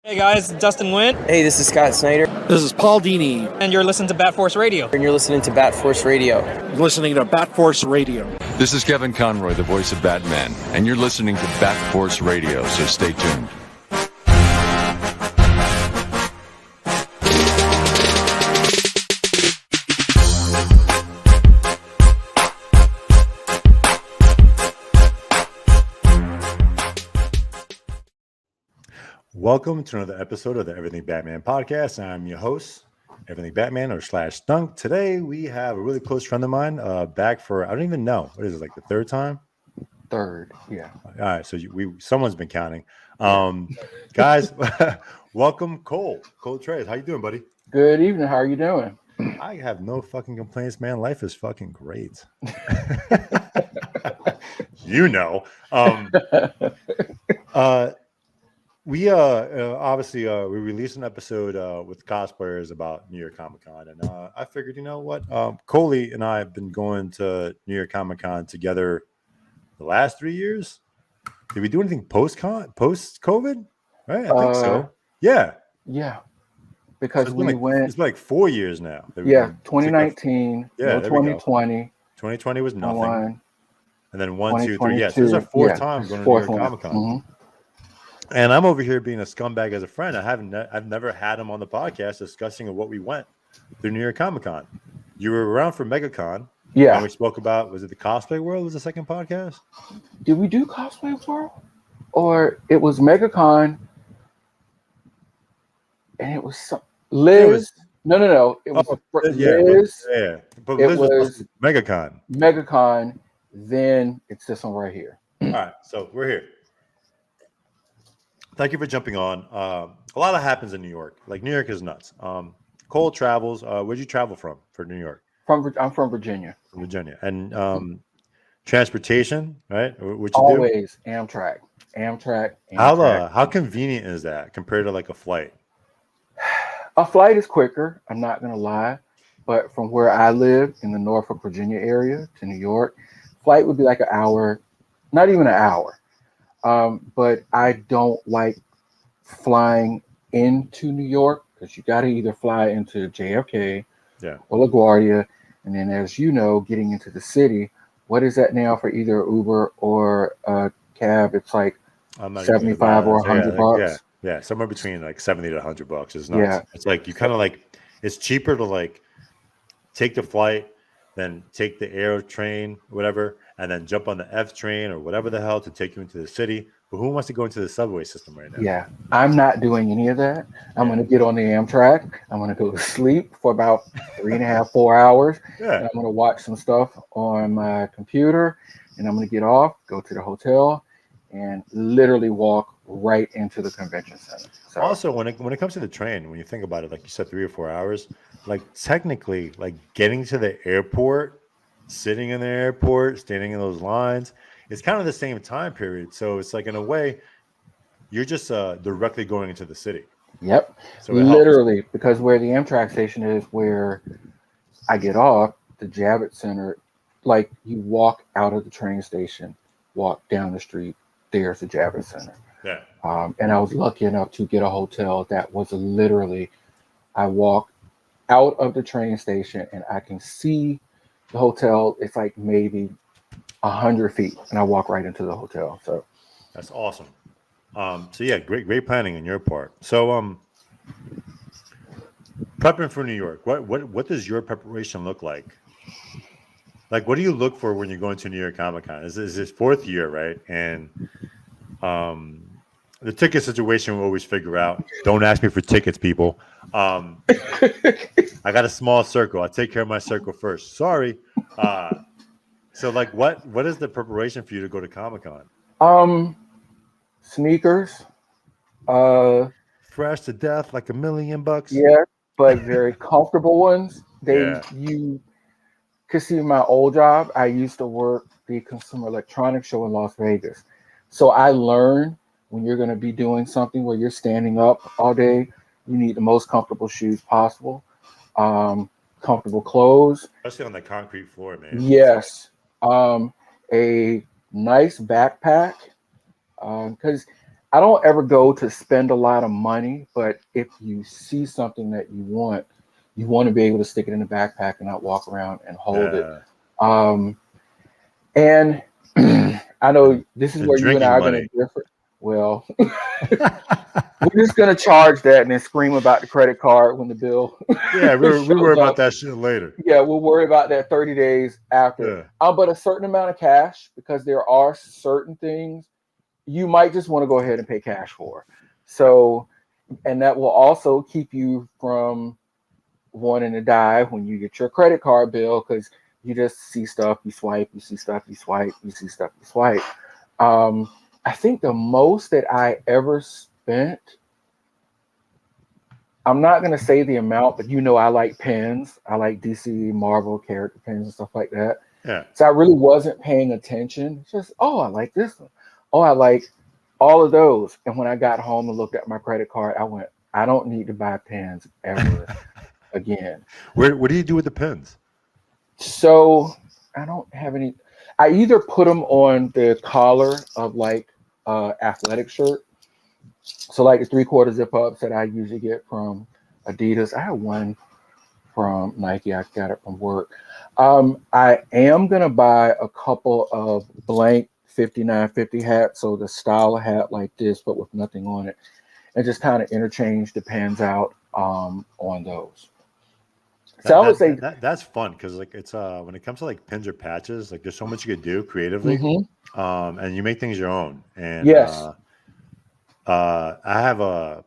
Hey guys, Dustin Wint. Hey, this is Scott Snyder. This is Paul Dini. And you're listening to Bat Force Radio. And you're listening to Bat Force Radio. You're listening to Bat Force Radio. This is Kevin Conroy, the voice of Batman, and you're listening to Bat Force Radio, so stay tuned. Welcome to another episode of the Everything Batman podcast. I'm your host, Everything Batman / Dunk. Today we have a really close friend of mine back for, I don't even know, what is it, like the third time? Third, yeah. All right, so someone's been counting. Guys, welcome Cole Trey's. How you doing, buddy? Good evening. How are you doing? I have no fucking complaints, man. Life is fucking great. You know. We obviously we released an episode with cosplayers about New York Comic Con, and I figured, you know what, Coley and I have been going to New York Comic Con together the last 3 years. Did we do anything post COVID? Right, I think so. Yeah, because so we went. It's been like 4 years now. 2019. Yeah, 2020. 2020 was nothing. One, and then 1, 2, 3. Yes, this is our fourth time going to New York Comic Con. Mm-hmm. And I'm over here being a scumbag as a friend. I've never had him on the podcast discussing what we went through New York Comic Con. You were around for MegaCon. Yeah. And we spoke about, was it the Cosplay World was the second podcast? Did we do Cosplay World? Or it was MegaCon and it was Liz. No. It was Liz. Yeah. But Liz was MegaCon. MegaCon. Then it's this one right here. All right. So we're here. Thank you for jumping on. A lot happens in New York. Like, New York is nuts. Cole travels. Where'd you travel from for New York? I'm from Virginia. From Virginia. And transportation, right? What you always do? Amtrak. How convenient is that compared to like a flight? A flight is quicker. I'm not going to lie. But from where I live in the Norfolk, Virginia area to New York, flight would be like an hour, not even an hour. But I don't like flying into New York because you got to either fly into JFK or LaGuardia. And then, as you know, getting into the city, what is that now for either Uber or a cab? It's like 75 or 100 bucks. Yeah, somewhere between like 70 to 100 bucks is nuts. Yeah. It's like you kind of like, it's cheaper to like take the flight, then take the air train, whatever, and then jump on the F train or whatever the hell to take you into the city. But who wants to go into the subway system right now? Yeah, I'm not doing any of that. I'm going to get on the Amtrak. I'm going to go to sleep for about 3.5, 4 hours. Yeah. And I'm going to watch some stuff on my computer. And I'm going to get off, go to the hotel, and literally walk right into the convention center. So, also, when it comes to the train, when you think about it, like you said, 3 or 4 hours, like technically, like getting to the airport, sitting in the airport, standing in those lines, it's kind of the same time period. So it's like, in a way, you're just directly going into the city. Yep. So literally, because where the Amtrak station is, where I get off, the Javits Center, like you walk out of the train station, walk down the street, there's the Javits Center. Yeah. And I was lucky enough to get a hotel that was literally, I walk out of the train station and I can see the hotel. It's like maybe 100 feet, and I walk right into the hotel. So that's awesome. So yeah, great planning on your part. So prepping for New York, what does your preparation look like? Like, what do you look for when you're going to New York Comic Con? This is his fourth year, right? And the ticket situation we'll always figure out. Don't ask me for tickets, people. I got a small circle. I take care of my circle first. Sorry. So like, what is the preparation for you to go to Comic Con? Sneakers. Fresh to death, like $1 million. Yeah, but very comfortable ones. You could see my old job. I used to work the Consumer Electronics Show in Las Vegas. So I learned when you're going to be doing something where you're standing up all day, you need the most comfortable shoes possible. Comfortable clothes. Especially on the concrete floor, man. Yes. A nice backpack. Because I don't ever go to spend a lot of money, but if you see something that you want to be able to stick it in the backpack and not walk around and hold it. Yeah. And I know this is And where you and I drinking are going to money. differ. Well, we're just going to charge that and then scream about the credit card when the bill Yeah, we shows worry about up. that shit later. Yeah, we'll worry about that 30 days after. Yeah. But a certain amount of cash, because there are certain things you might just want to go ahead and pay cash for. So, and that will also keep you from wanting to die when you get your credit card bill, because you just see stuff, you swipe, you see stuff, you swipe, you see stuff, you swipe. I think the most that I ever spent, I'm not going to say the amount, but I like pens. I like DC Marvel character pens and stuff like that. Yeah. So I really wasn't paying attention. It's just, I like this one. Oh, I like all of those. And when I got home and looked at my credit card, I went, I don't need to buy pens ever again. What do you do with the pens? So I don't have any. I either put them on the collar of like athletic shirt. So like the 3/4 zip ups that I usually get from Adidas. I have one from Nike. I got it from work. I am going to buy a couple of blank 5950 hats. So the style of hat like this, but with nothing on it. And just kind of interchange the pens out on those. So I would say that's fun because like it's when it comes to like pins or patches, like there's so much you could do creatively, and you make things your own. And yes, I'm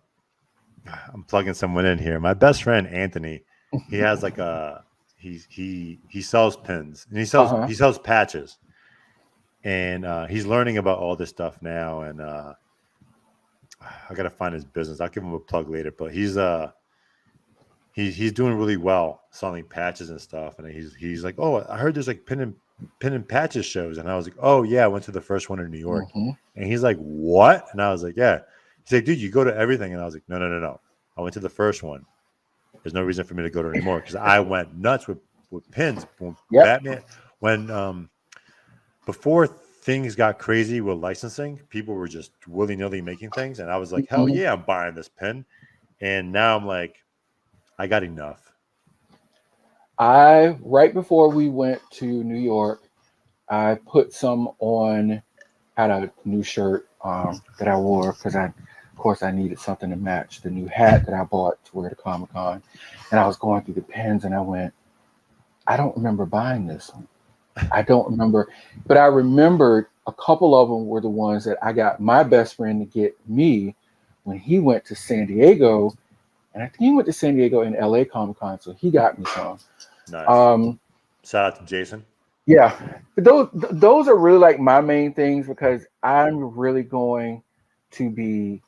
plugging someone in here. My best friend Anthony, he has like he sells pins and he sells patches, and he's learning about all this stuff now. And I gotta find his business. I'll give him a plug later, but he's doing really well selling patches and stuff. And he's like, oh, I heard there's like pin and patches shows. And I was like, oh yeah, I went to the first one in New York. And he's like, what? And I was like, yeah. He's like, dude, you go to everything. And I was like, no. I went to the first one. There's no reason for me to go to anymore because I went nuts with pins. Batman, when before things got crazy with licensing, people were just willy-nilly making things. And I was like, hell yeah, I'm buying this pin. And now I'm like, I got enough. Right before we went to New York, I put some on. Had a new shirt that I wore because of course, I needed something to match the new hat that I bought to wear to Comic-Con. And I was going through the pins, and I went, I don't remember buying this one. I don't remember, but I remembered a couple of them were the ones that I got my best friend to get me when he went to San Diego. And I think he went to San Diego and LA Comic-Con, so he got me some. Nice. Shout out to Jason. Yeah, but those are really like my main things because I'm really going to be.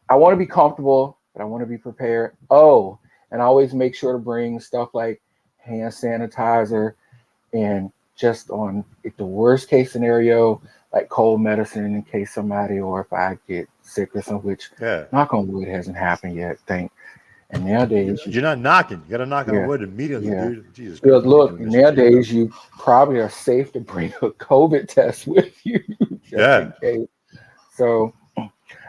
I want to be comfortable, but I want to be prepared. Oh, and I always make sure to bring stuff like hand sanitizer and just on if the worst case scenario, like cold medicine in case somebody or if I get sick or something, which knock on wood hasn't happened yet. And nowadays you're not knocking. You got to knock on wood immediately, dude. Jesus Christ. Look, nowadays you probably are safe to bring a COVID test with you just in case. So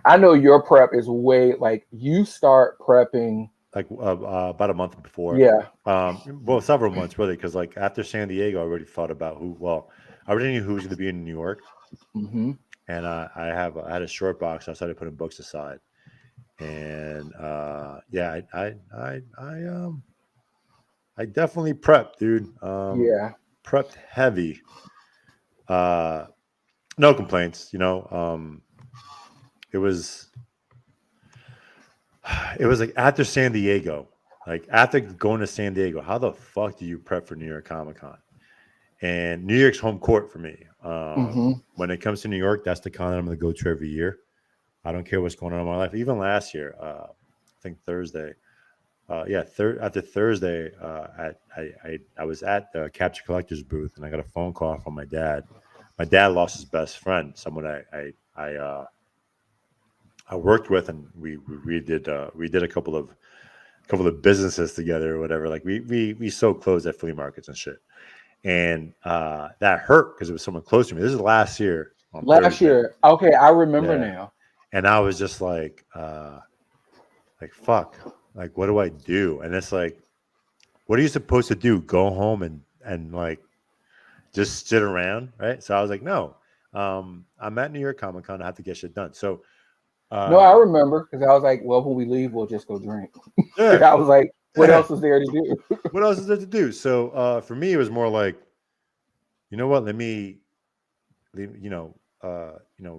I know your prep is way like you start prepping like about a month before. Yeah. Well, several months really, because like after San Diego, I already thought about I already knew who was going to be in New York, and I had a short box. So I started putting books aside, and I definitely prepped, dude. Prepped heavy. No complaints, It was like after San Diego, like after going to San Diego, how the fuck do you prep for New York Comic Con? And New York's home court for me. When it comes to New York, that's the con that I'm going to go to every year. I don't care what's going on in my life. Even last year, I think Thursday. After Thursday, I was at the Capture Collectors booth, and I got a phone call from my dad. My dad lost his best friend, someone I worked with, and we did a couple of businesses together or whatever. Like we sold clothes at flea markets and shit, and that hurt because it was someone close to me. This is last year. Last year, okay, I remember now. And I was just like fuck, like what do I do? And it's like, what are you supposed to do? Go home and like just sit around, right? So I was like, no, I'm at New York Comic Con. I have to get shit done. So No, I remember because I was like, well, when we leave, we'll just go drink. yeah, I was like, what yeah. else is there to do? What else is there to do? So for me, it was more like, you know what? Let me, we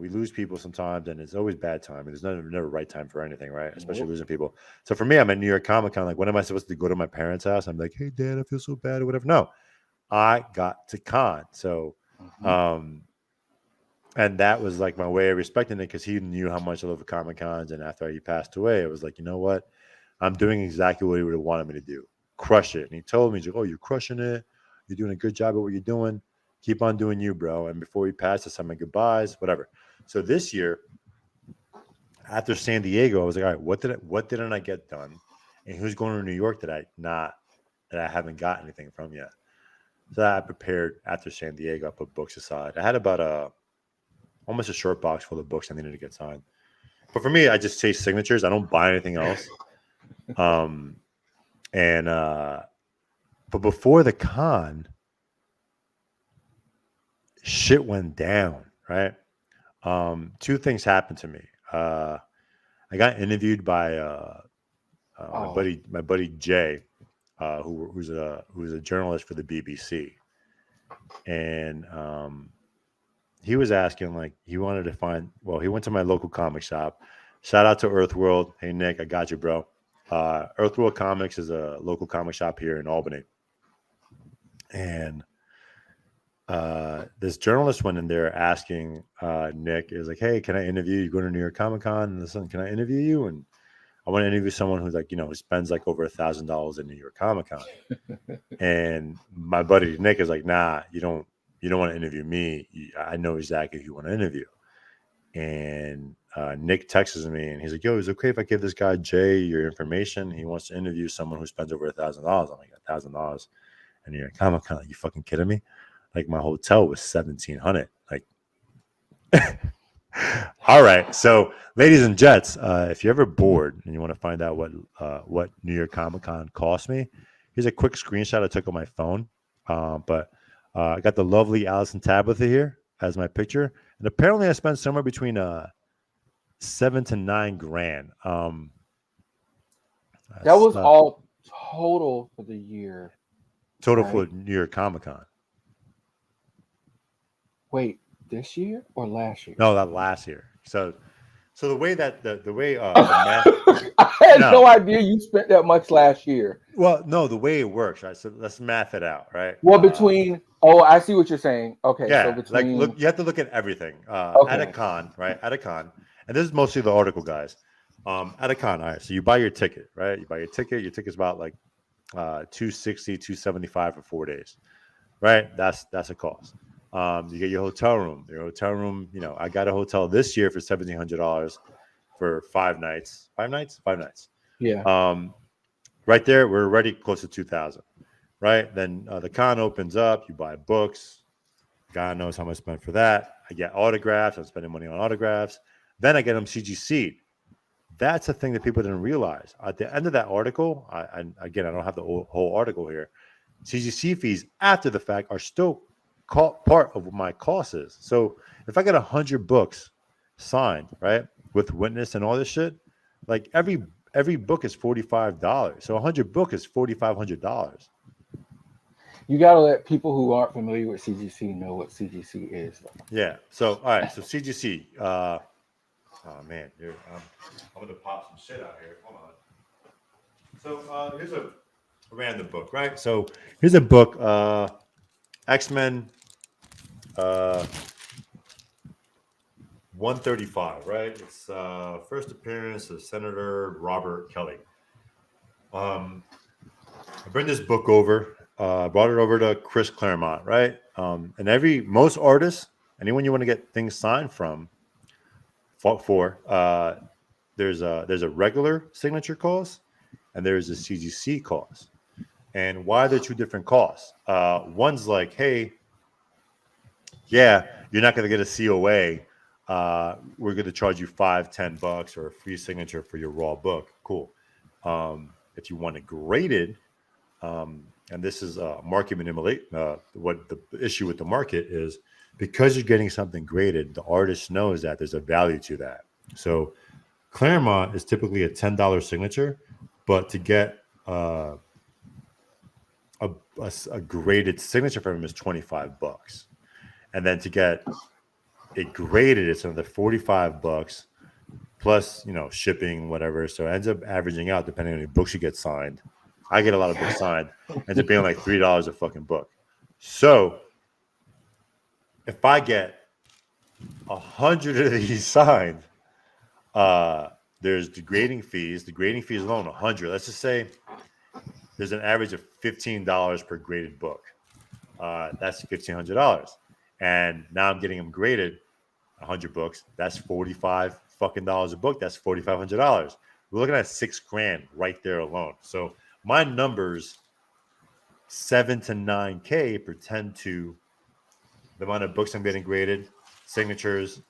lose people sometimes, and it's always bad time. And there's never right time for anything, right? Especially Nope. losing people. So for me, I'm at New York Comic Con. Like, when am I supposed to go to my parents' house? I'm like, hey, Dad, I feel so bad or whatever. No, I got to con. So, and that was like my way of respecting it because he knew how much I love Comic Cons. And after he passed away, it was like, you know what? I'm doing exactly what he would have wanted me to do. Crush it. And he told me, he's like, oh, you're crushing it. You're doing a good job at what you're doing. Keep on doing you, bro. And before he passed, I said my goodbyes, whatever. So this year, after San Diego, I was like, all right, what didn't I get done? And who's going to New York that I haven't got anything from yet? So I prepared after San Diego. I put books aside. I had about almost a short box full of books I needed to get signed. But for me, I just chase signatures. I don't buy anything else. But before the con, shit went down, right? Two things happened to me. I got interviewed by my buddy Jay, who's a journalist for the BBC, and he was asking, like, he wanted to find. Well, he went to my local comic shop. Shout out to Earthworld. Hey Nick, I got you, bro. Earthworld Comics is a local comic shop here in Albany, and this journalist went in there asking Nick, is like, hey, can I interview you? Going to New York Comic Con, and listen, can I interview you? And I want to interview someone who's like, who spends like over $1,000 in New York Comic Con. And my buddy Nick is like, nah, you don't want to interview me. I know exactly who you want to interview. And Nick texts me and he's like, yo, is it okay if I give this guy Jay your information? He wants to interview someone who spends over $1,000. I'm like, $1,000 in New York Comic Con? Like, you fucking kidding me? Like, my hotel was $1,700. Like, all right. So, ladies and gents, if you're ever bored and you want to find out what New York Comic Con cost me, here's a quick screenshot I took on my phone. But I got the lovely Allison Tabitha here as my picture, and apparently I spent somewhere between $7 to $9 grand. That was all total for the year. Total for New York Comic Con. Wait, this year or last year? No, that last year. So the way that the way the math, I had no idea you spent that much last year. Well, no, the way it works, right? So let's math it out, right? Well, I see what you're saying. Okay, yeah, so between, look, you have to look at everything. At a con, right? At a con, and this is mostly the article guys. At a con, all right. So you buy your ticket, right? You buy your ticket. Your ticket's about like $260, $275 for 4 days, right? That's a cost. You get your hotel room. Your hotel room, I got a hotel this year for $1,700 for 5 nights. 5 nights? 5 nights. Yeah. Right there, we're already close to 2,000. Right? Then the con opens up. You buy books. God knows how much I spent for that. I get autographs. I'm spending money on autographs. Then I get them CGC'd. That's a thing that people didn't realize. At the end of that article, I don't have the whole article here. CGC fees after the fact are still part of what my cost is. So if I get 100 books signed, right, with witness and all this shit, like every book is $45. So 100 book is $4,500. You got to let people who aren't familiar with CGC know what CGC is. Yeah. So all right. So CGC. Oh man, dude, I'm gonna pop some shit out here. Hold on. So here's a random book, right? So here's a book. X-Men 135, right? It's first appearance of Senator Robert Kelly. I bring this book over, brought it over to Chris Claremont, right? And most artists, anyone you want to get things signed from, there's a regular signature cost and there's a CGC cost. And why they're two different costs? One's like, hey, yeah, you're not going to get a COA we're going to charge you $5-10 or a free signature for your raw book. Cool. If you want it graded, and this is market manipulation. What the issue with the market is, because you're getting something graded, the artist knows that there's a value to that. So Claremont is typically a $10 signature, but to get a graded signature from him is $25, and then to get it graded, it's another $45 plus, shipping, whatever. So it ends up averaging out, depending on the books you get signed. I get a lot of books signed, ends up being like $3 a fucking book. So if I get 100 of these signed, there's the grading fees. The grading fees alone, 100. Let's just say there's an average of $15 per graded book. That's $1,500. And now I'm getting them graded 100 books. That's $45 fucking dollars a book. That's $4,500. We're looking at $6,000 right there alone. So my numbers, 7 to 9K, pertain to the amount of books I'm getting graded, signatures,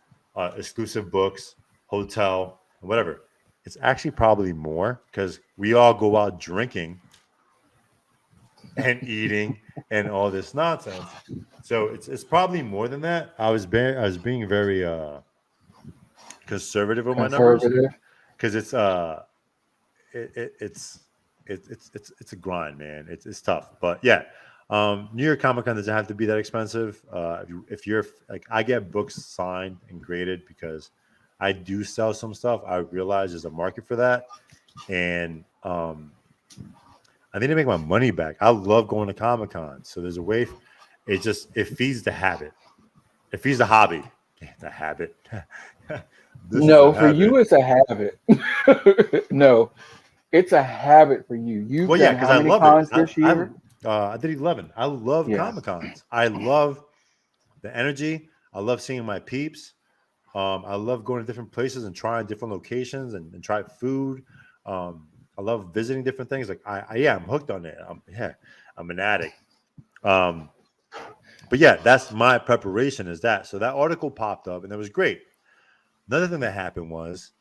exclusive books, hotel, and whatever. It's actually probably more because we all go out drinking and eating and all this nonsense. So it's probably more than that. I was being very conservative with my numbers because it's a grind, man. It's tough, but yeah. New York Comic Con doesn't have to be that expensive. If you're like, I get books signed and graded because I do sell some stuff. I realize there's a market for that, and I need to make my money back. I love going to Comic Con, so there's a way. It feeds the habit. It feeds the hobby. The habit. No, for you it's a habit. No, it's a habit for you. You've done how many cons this year? I did 11. I love Comic Cons. I love the energy. I love seeing my peeps. I love going to different places and trying different locations and try food. I love visiting different things. Like I'm hooked on it. I'm an addict. But yeah, that's my preparation is that. So that article popped up and it was great. Another thing that happened was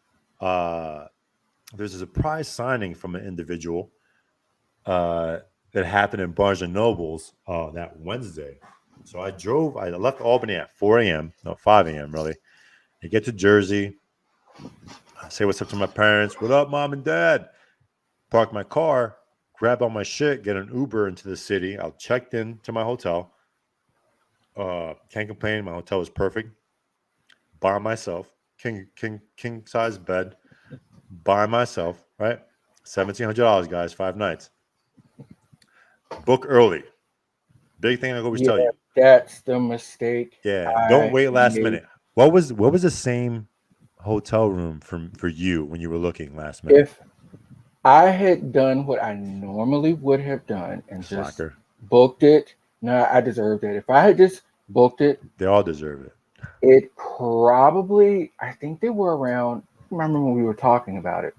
there's a surprise signing from an individual that happened in Barnes and Noble's that Wednesday. So I left Albany at 4 a.m. No, 5 a.m. really. I get to Jersey. I say what's up to my parents. What up, mom and dad? Park my car, grab all my shit, get an Uber into the city. I checked in to my hotel. Can't complain. My hotel was perfect. By myself. King size bed. By myself, right? $1,700, guys, 5 nights. Book early. Big thing I always tell you. That's the mistake. Yeah, don't wait last minute. What was the same hotel room for you when you were looking last minute? If I had done what I normally would have done and just booked it, no, I deserved it. If I had just booked it, they all deserve it. It probably, I think they were around. I remember when we were talking about it.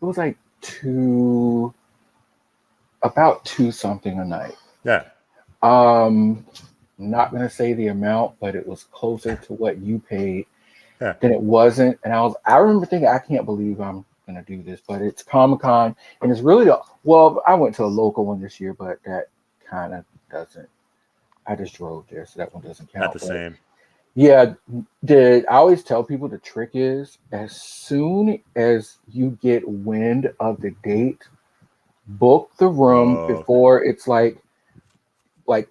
It was like about two something a night. Yeah. I'm not gonna say the amount, but it was closer to what you paid than it wasn't. And I remember thinking, I can't believe I'm gonna do this, but it's Comic-Con, and it's really I went to a local one this year, but that kind of doesn't. I just drove there, so that one doesn't count. Not the same. Yeah, I always tell people the trick is as soon as you get wind of the date, book the room before it's like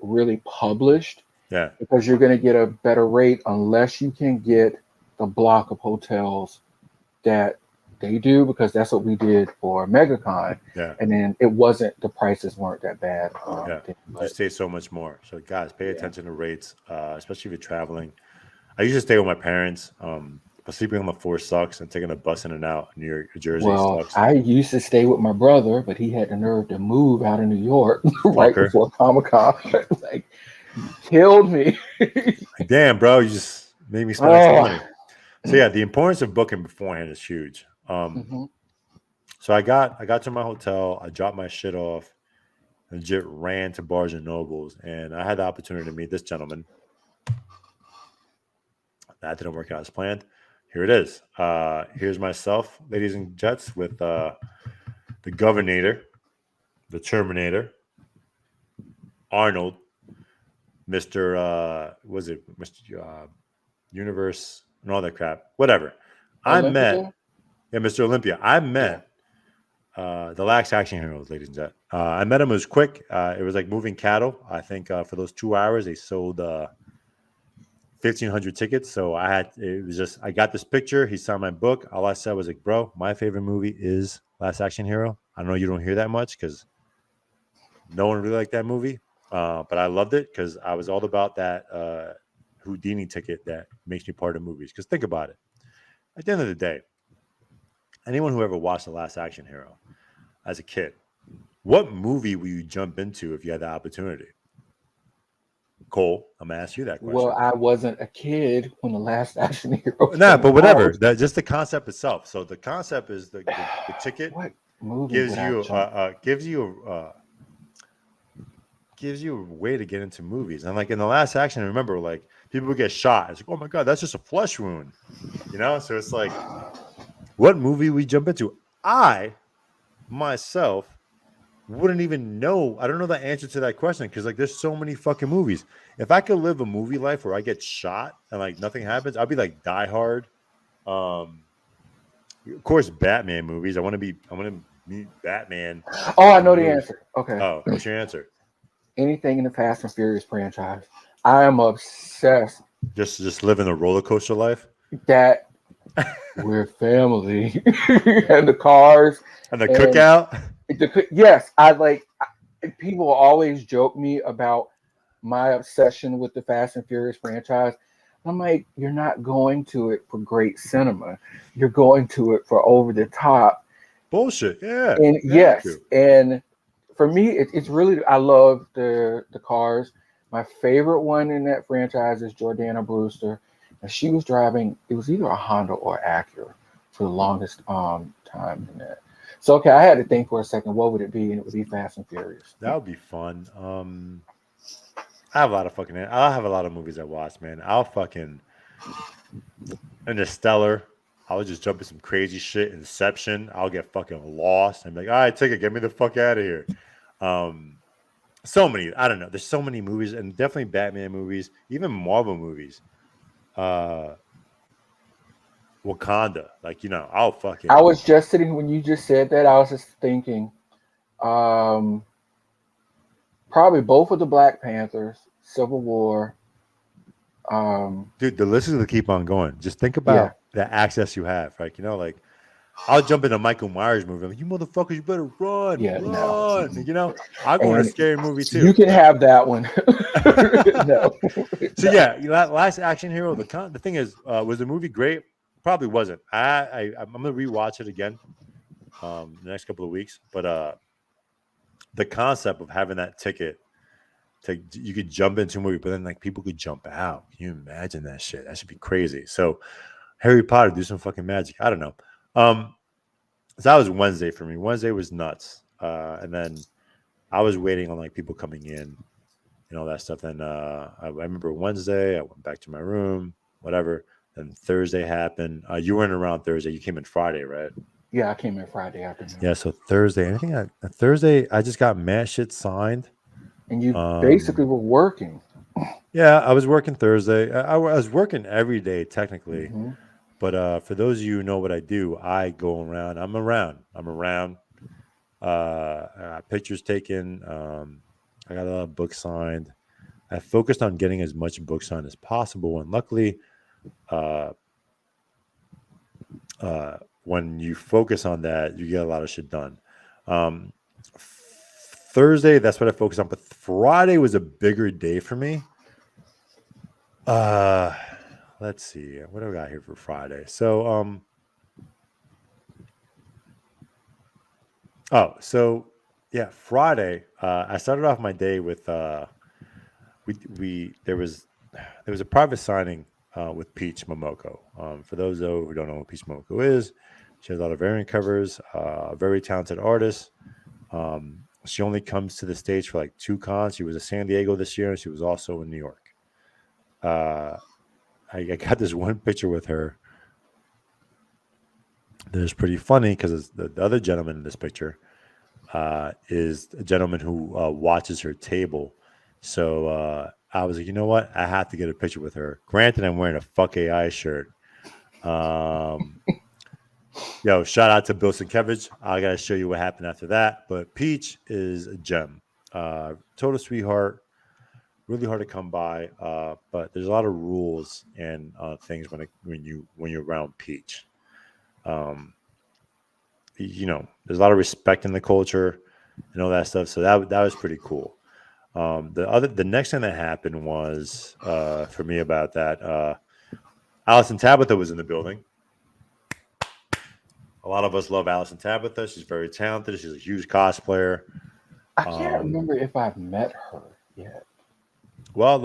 really published. Yeah. Because you're going to get a better rate unless you can get the block of hotels that they do, because that's what we did for MegaCon. Yeah. And then the prices weren't that bad. You stay so much more. So guys, pay attention to rates, especially if you're traveling. I used to stay with my parents. But sleeping on the floor sucks, and taking a bus in and out in New Jersey sucks. I used to stay with my brother, but he had the nerve to move out of New York right before Comic-Con. Like, killed me. Damn, bro, you just made me spend extra money. So yeah, the importance of booking beforehand is huge. So I got to my hotel, I dropped my shit off, and legit ran to Barnes and Nobles, and I had the opportunity to meet this gentleman. That didn't work out as planned. Here it is. Here's myself, ladies and gents, with the Governator, the Terminator, Arnold, Mr. Was it Mr. Universe and all that crap? Whatever. I met, Mr. Olympia. I met the last action heroes, ladies and gents. I met him. It was quick. It was like moving cattle. I think for those 2 hours they sold 1,500 tickets. So I got this picture. He signed my book. All I said was like, bro, my favorite movie is Last Action Hero. I know you don't hear that much because no one really liked that movie. But I loved it because I was all about that Houdini ticket that makes me part of movies. Because think about it. At the end of the day, anyone who ever watched The Last Action Hero as a kid, what movie will you jump into if you had the opportunity? Cole, I'm gonna ask you that question. Well, I wasn't a kid when The Last Action Hero. Nah, but whatever. Just the concept itself. So the concept is the ticket What movie gives you a way to get into movies. And like in The Last Action, remember, like people would get shot. It's like, oh my god, that's just a flesh wound, you know. So it's like, what movie we jump into? I myself wouldn't even know. I don't know the answer to that question because like there's so many fucking movies. If I could live a movie life where I get shot and like nothing happens, I'd be like Die Hard. Of course, Batman movies. I want to meet Batman. Oh, I know the answer. Okay. Oh, what's your answer? Anything in the Fast and Furious franchise. I am obsessed. Just living a roller coaster life. That we're family and the cars and the cookout. Yes, people always joke me about my obsession with the Fast and Furious franchise. I'm like, you're not going to it for great cinema. You're going to it for over the top bullshit. Yeah. And yes, and for me, it's really, I love the cars. My favorite one in that franchise is Jordana Brewster. And she was driving, it was either a Honda or Acura for the longest time in that. So, okay, I had to think for a second, what would it be? And it would be Fast and Furious. That would be fun. I have a lot of movies I watch, man. Interstellar. I'll just jump in some crazy shit. Inception. I'll get fucking lost and be like, all right, take it. Get me the fuck out of here. So many. I don't know. There's so many movies, and definitely Batman movies, even Marvel movies. Wakanda. Like, I'll fucking. I was just sitting, when you just said that, I was just thinking, probably both of the Black Panthers, Civil War. Dude, the list is going to keep on going. Just think about the access you have, right? Like I'll jump in a Michael Myers movie. I'm like, you motherfuckers, you better run. Yeah, run. No. I'll go in a scary movie too. You can have that one. No. So yeah, Last Action Hero. The thing is, was the movie great? Probably wasn't. I'm gonna rewatch it again the next couple of weeks. But the concept of having that ticket, you could jump into a movie, but then like people could jump out. Can you imagine that shit? That should be crazy. So Harry Potter, do some fucking magic. I don't know. So that was Wednesday for me. Wednesday was nuts. And then I was waiting on like people coming in and all that stuff. Then I remember Wednesday, I went back to my room, whatever. Then Thursday happened. You weren't around Thursday. You came in Friday, right? Yeah, I came in Friday afternoon. Yeah, so Thursday. Thursday, I just got mad shit signed. And you basically were working. Yeah, I was working Thursday. I was working every day technically. Mm-hmm. But for those of you who know what I do, I go around. I'm around. I got pictures taken. I got a lot of books signed. I focused on getting as much book signed as possible. And luckily, when you focus on that, you get a lot of shit done. Thursday, that's what I focused on. But Friday was a bigger day for me. Let's see. What do I got here for Friday? So, Friday. I started off my day with there was a private signing with Peach Momoko. For those though who don't know what Peach Momoko is, she has a lot of variant covers. A very talented artist. She only comes to the stage for like 2 cons. She was in San Diego this year, and she was also in New York. I got this one picture with her that is pretty funny because the other gentleman in this picture is a gentleman who watches her table. So I was like, you know what? I have to get a picture with her. Granted, I'm wearing a fuck AI shirt. Yo, shout out to Bill Sienkiewicz. I gotta show you what happened after that. But Peach is a gem. Total sweetheart. Really hard to come by. But there's a lot of rules and things when you're around Peach. There's a lot of respect in the culture and all that stuff. So that was pretty cool. The next thing that happened was for me about that. Allison Tabitha was in the building. A lot of us love Allison Tabitha. She's very talented. She's a huge cosplayer. I can't remember if I've met her yet. Well,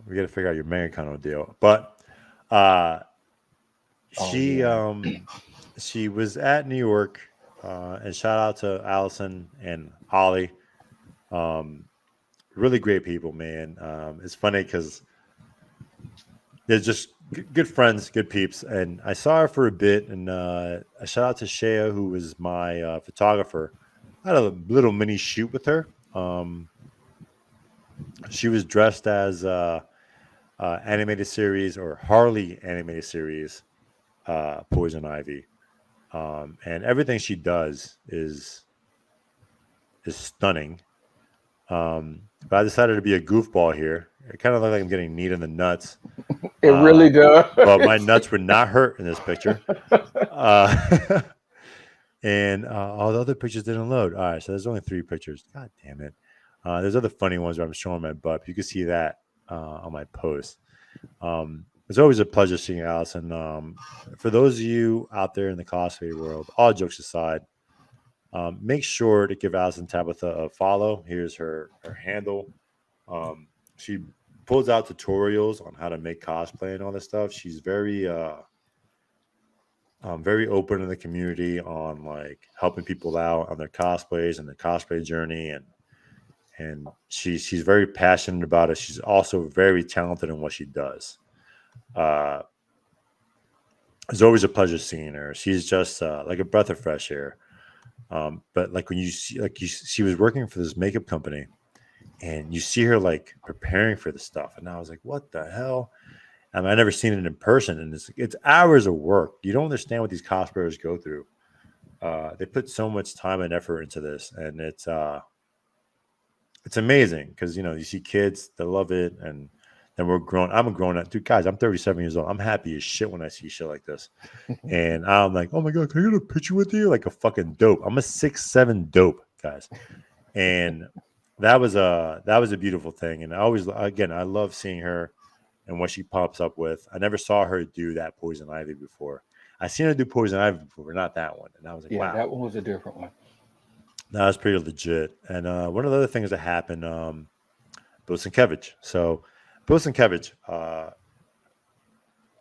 we got to figure out your married kind of deal. But she was at New York, and shout out to Allison and Holly. Really great people, man. It's funny because they're just good friends, good peeps. And I saw her for a bit, and a shout out to Shea, who was my photographer. I had a little mini shoot with her. She was dressed as animated series or Harley animated series, Poison Ivy. And everything she does is stunning. But I decided to be a goofball here. It kind of looked like I'm getting kneed in the nuts. It really does. But my nuts were not hurt in this picture. And all the other pictures didn't load. All right, so there's only 3 pictures. God damn it. There's other funny ones where I'm showing my butt. You can see that on my post. It's always a pleasure seeing Allison. For those of you out there in the cosplay world, all jokes aside, make sure to give Allison Tabitha a follow. Here's her handle. She pulls out tutorials on how to make cosplay and all this stuff. She's very open in the community on like helping people out on their cosplays and their cosplay journey, and she's very passionate about it. She's also very talented in what she does. It's always a pleasure seeing her. She's just like a breath of fresh air. But like when you see, she was working for this makeup company, and you see her like preparing for the stuff, and I was like, what the hell? I mean, I never seen it in person, and it's hours of work. You don't understand what these cosplayers go through. They put so much time and effort into this, and it's amazing because you see kids that love it, and then we're grown. I'm a grown up dude, guys. I'm 37 years old. I'm happy as shit when I see shit like this, and I'm like, oh my god, can I get a picture with you? Like a fucking dope. I'm a 6'7" dope, guys, and that was a beautiful thing. And I love seeing her and what she pops up with. I never saw her do that Poison Ivy before. I seen her do Poison Ivy before, but not that one. And I was like, yeah, wow, that one was a different one. that was pretty legit. And one of the other things that happened, Bill Sienkiewicz. So Bill Sienkiewicz,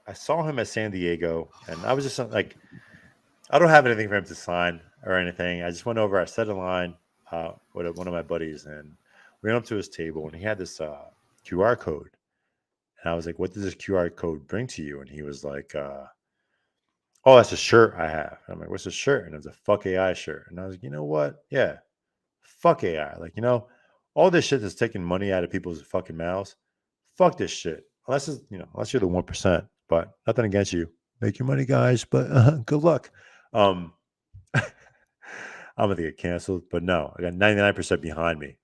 I saw him at San Diego, and I was just like, I don't have anything for him to sign or anything. I just went over, I set a line with one of my buddies, and we went up to his table, and he had this QR code. And I was like, what does this QR code bring to you? And he was like, oh, that's a shirt I have. And I'm like, what's a shirt? And it's a fuck AI shirt. And I was like, you know what? Yeah, fuck AI. Like, all this shit that's taking money out of people's fucking mouths. Fuck this shit. Unless you're the 1%. But nothing against you. Make your money, guys. But good luck. I'm gonna get canceled. But no, I got 99% behind me.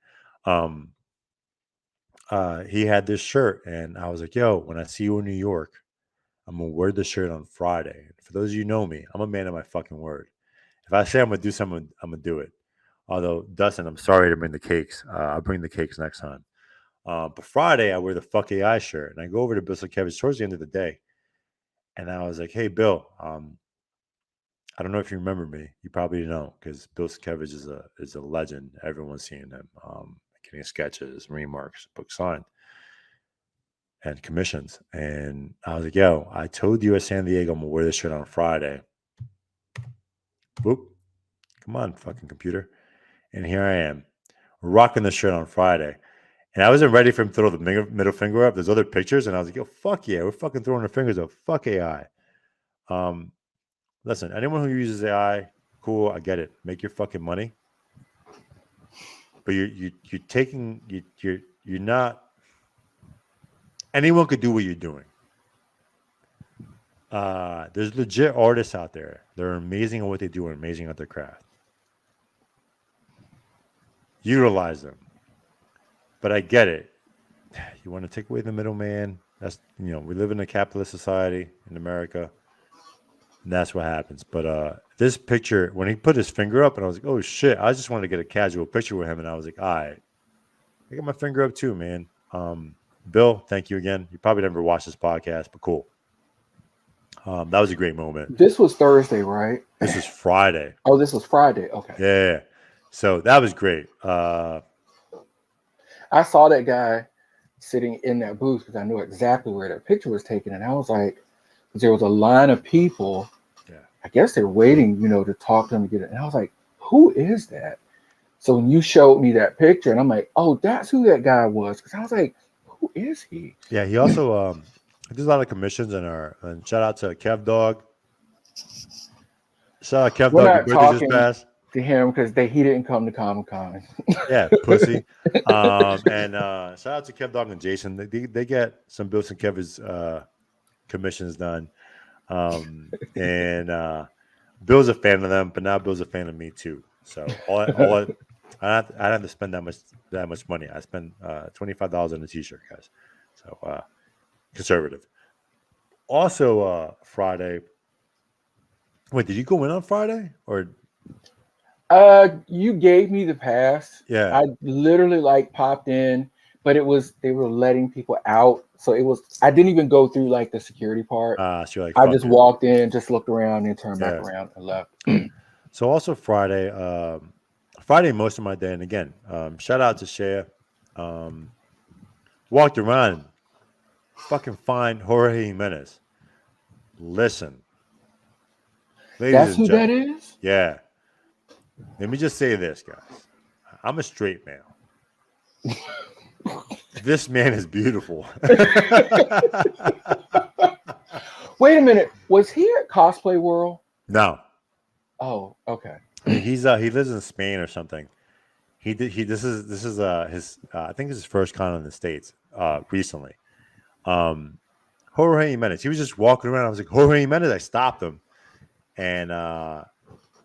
He had this shirt, and I was like, yo, when I see you in New York, I'm gonna wear this shirt on Friday. For those of you who know me, I'm a man of my fucking word. If I say I'm gonna do something, I'm gonna do it. Although, Dustin, I'm sorry to bring the cakes. I'll bring the cakes next time. But Friday, I wear the fuck AI shirt, and I go over to Bill Sienkiewicz towards the end of the day, and I was like, hey, Bill, I don't know if you remember me. You probably don't, because Bill Sienkiewicz is a legend. Everyone's seen him. Getting sketches, remarks, book signed, and commissions. And I was like, yo, I told you at San Diego I'm gonna wear this shirt on Friday. Whoop. Come on, fucking computer. And here I am, rocking the shirt on Friday. And I wasn't ready for him to throw the middle finger up. There's other pictures, and I was like, yo, fuck yeah, we're fucking throwing our fingers up. Fuck AI. Listen, anyone who uses AI, cool, I get it. Make your fucking money. But you're taking you're not. Anyone could do what you're doing. There's legit artists out there. They're amazing at what they do and amazing at their craft. Utilize them. But I get it. You want to take away the middleman. That's we live in a capitalist society in America. And that's what happens. But this picture, when he put his finger up, and I was like, oh shit, I just wanted to get a casual picture with him, and I was like, all right, I got my finger up too, man. Bill, thank you again. You probably never watched this podcast, but cool. That was a great moment. This was Thursday, right? This was Friday. Oh, this was Friday. Okay. Yeah. So that was great. I saw that guy sitting in that booth because I knew exactly where that picture was taken. And I was like, there was a line of people. Yeah. I guess they're waiting, to talk to him to get it. And I was like, who is that? So when you showed me that picture, and I'm like, oh, that's who that guy was. Because I was like, who is he? Yeah, he also does a lot of commissions and shout out to Kev Dog. Shout out Kev We're Dog. not Your birthday just talking passed. to him because he didn't come to Comic-Con. Yeah, pussy. And shout out to Kev Dog and Jason. They get some Bill and Kevin's commissions done. And Bill's a fan of them, but now Bill's a fan of me too. So I don't have to spend that much money. I spend $25 on a t-shirt, guys. So conservative. Also Friday. Wait, did you go in on Friday or? You gave me the pass. Yeah. I literally popped in, but they were letting people out. So I didn't even go through the security part. So you're I just walked in, just looked around and turned back Yeah. around and left. So also Friday, most of my day. And again, shout out to Shea. Walked around, fucking find Jorge Jimenez. Listen. Ladies That's and who that gentlemen. is? Yeah. Let me just say this, guys. I'm a straight male. This man is beautiful. Wait a minute. Was he at Cosplay World? No. Oh, okay. He lives in Spain or something. This is his I think this is his first con in the States recently. Jorge Jimenez. He was just walking around. I was like, Jorge Jimenez. I stopped him. And I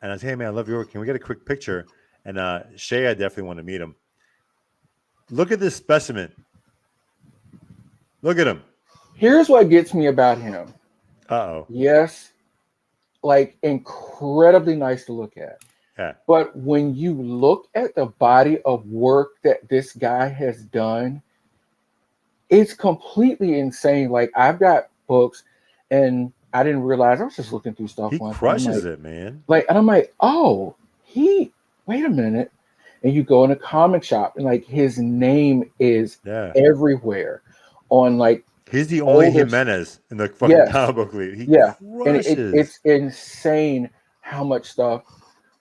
was, hey man, I love your work. Can we get a quick picture? And Shay, I definitely want to meet him. Look at this specimen. Look at him. Here's what gets me about him. Uh-oh. Yes, incredibly nice to look at. Yeah. But when you look at the body of work that this guy has done, it's completely insane. I've got books, and I didn't realize, I was just looking through stuff. He crushes it, man. And I'm like, oh, wait a minute. And you go in a comic shop, and his name is everywhere on he's the only Jimenez in the fucking comic book league. He crushes. And it's insane how much stuff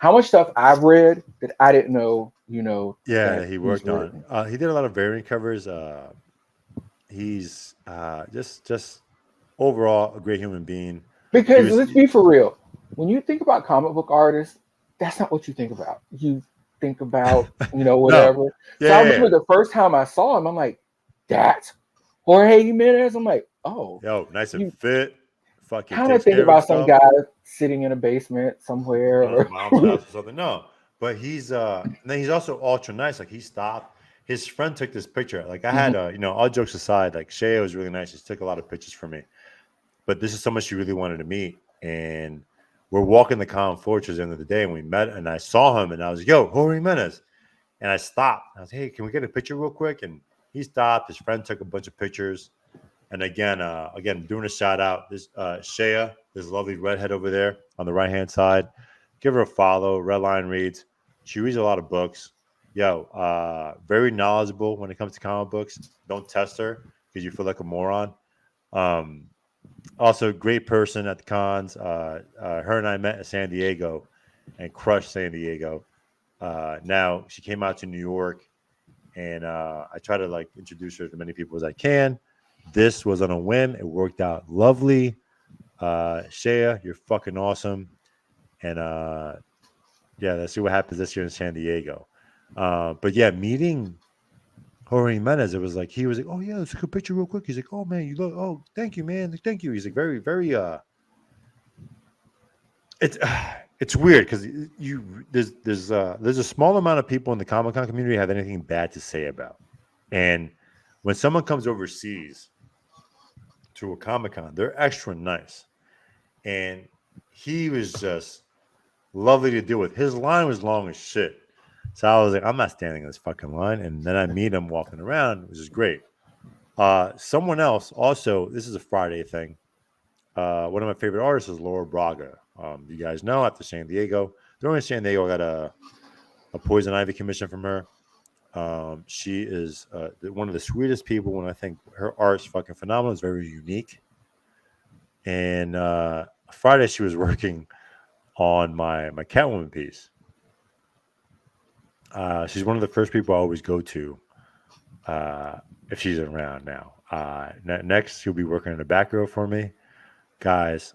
I've read that I didn't know, Yeah, he worked on. He did a lot of variant covers. He's just overall a great human being. Because let's be for real, when you think about comic book artists, that's not what you think about. You think about, whatever. No. So I remember the first time I saw him, I'm like, that's Jorge Jimenez. I'm like, oh, yo, nice and fit. Fucking kind of think about some guy sitting in a basement somewhere or mom's house or something. No, but he's and then he's also ultra nice. He stopped. His friend took this picture. I had all jokes aside, Shea was really nice. She took a lot of pictures for me. But this is someone she really wanted to meet, and we're walking the common floor towards the end of the day, and we met, and I saw him, and I was like, yo, Jorge Jimenez. And I stopped. I was like, hey, can we get a picture real quick? And he stopped. His friend took a bunch of pictures. And again, doing a shout out. This Shea, this lovely redhead over there on the right-hand side. Give her a follow. Redline Reads. She reads a lot of books. Yo, very knowledgeable when it comes to comic books. Don't test her because you feel like a moron. Also, great person at the cons. Her and I met in San Diego and crushed San Diego. Now she came out to New York, and I try to like introduce her to as many people as I can. This was on a whim. It worked out lovely. Shea, you're fucking awesome. And yeah, let's see what happens this year in San Diego. But yeah, meeting Jorge Jimenez, it was like he was like, "Oh yeah, let's take a picture real quick." He's like, "Oh man, you look. Oh, thank you, man. Thank you." He's like very, very. It's it's weird because there's a small amount of people in the Comic Con community have anything bad to say about, and when someone comes overseas to a Comic Con, they're extra nice, and he was just lovely to deal with. His line was long as shit. So I was like, I'm not standing in this fucking line. And then I meet him walking around, which is great. Someone else also, this is a Friday thing. One of my favorite artists is Laura Braga. You guys know after San Diego, during San Diego, I got a Poison Ivy commission from her. She is one of the sweetest people, and I think her art's fucking phenomenal. It's very unique. And Friday, she was working on my Catwoman piece. She's one of the first people I always go to if she's around now. Next, she'll be working in the back row for me. Guys,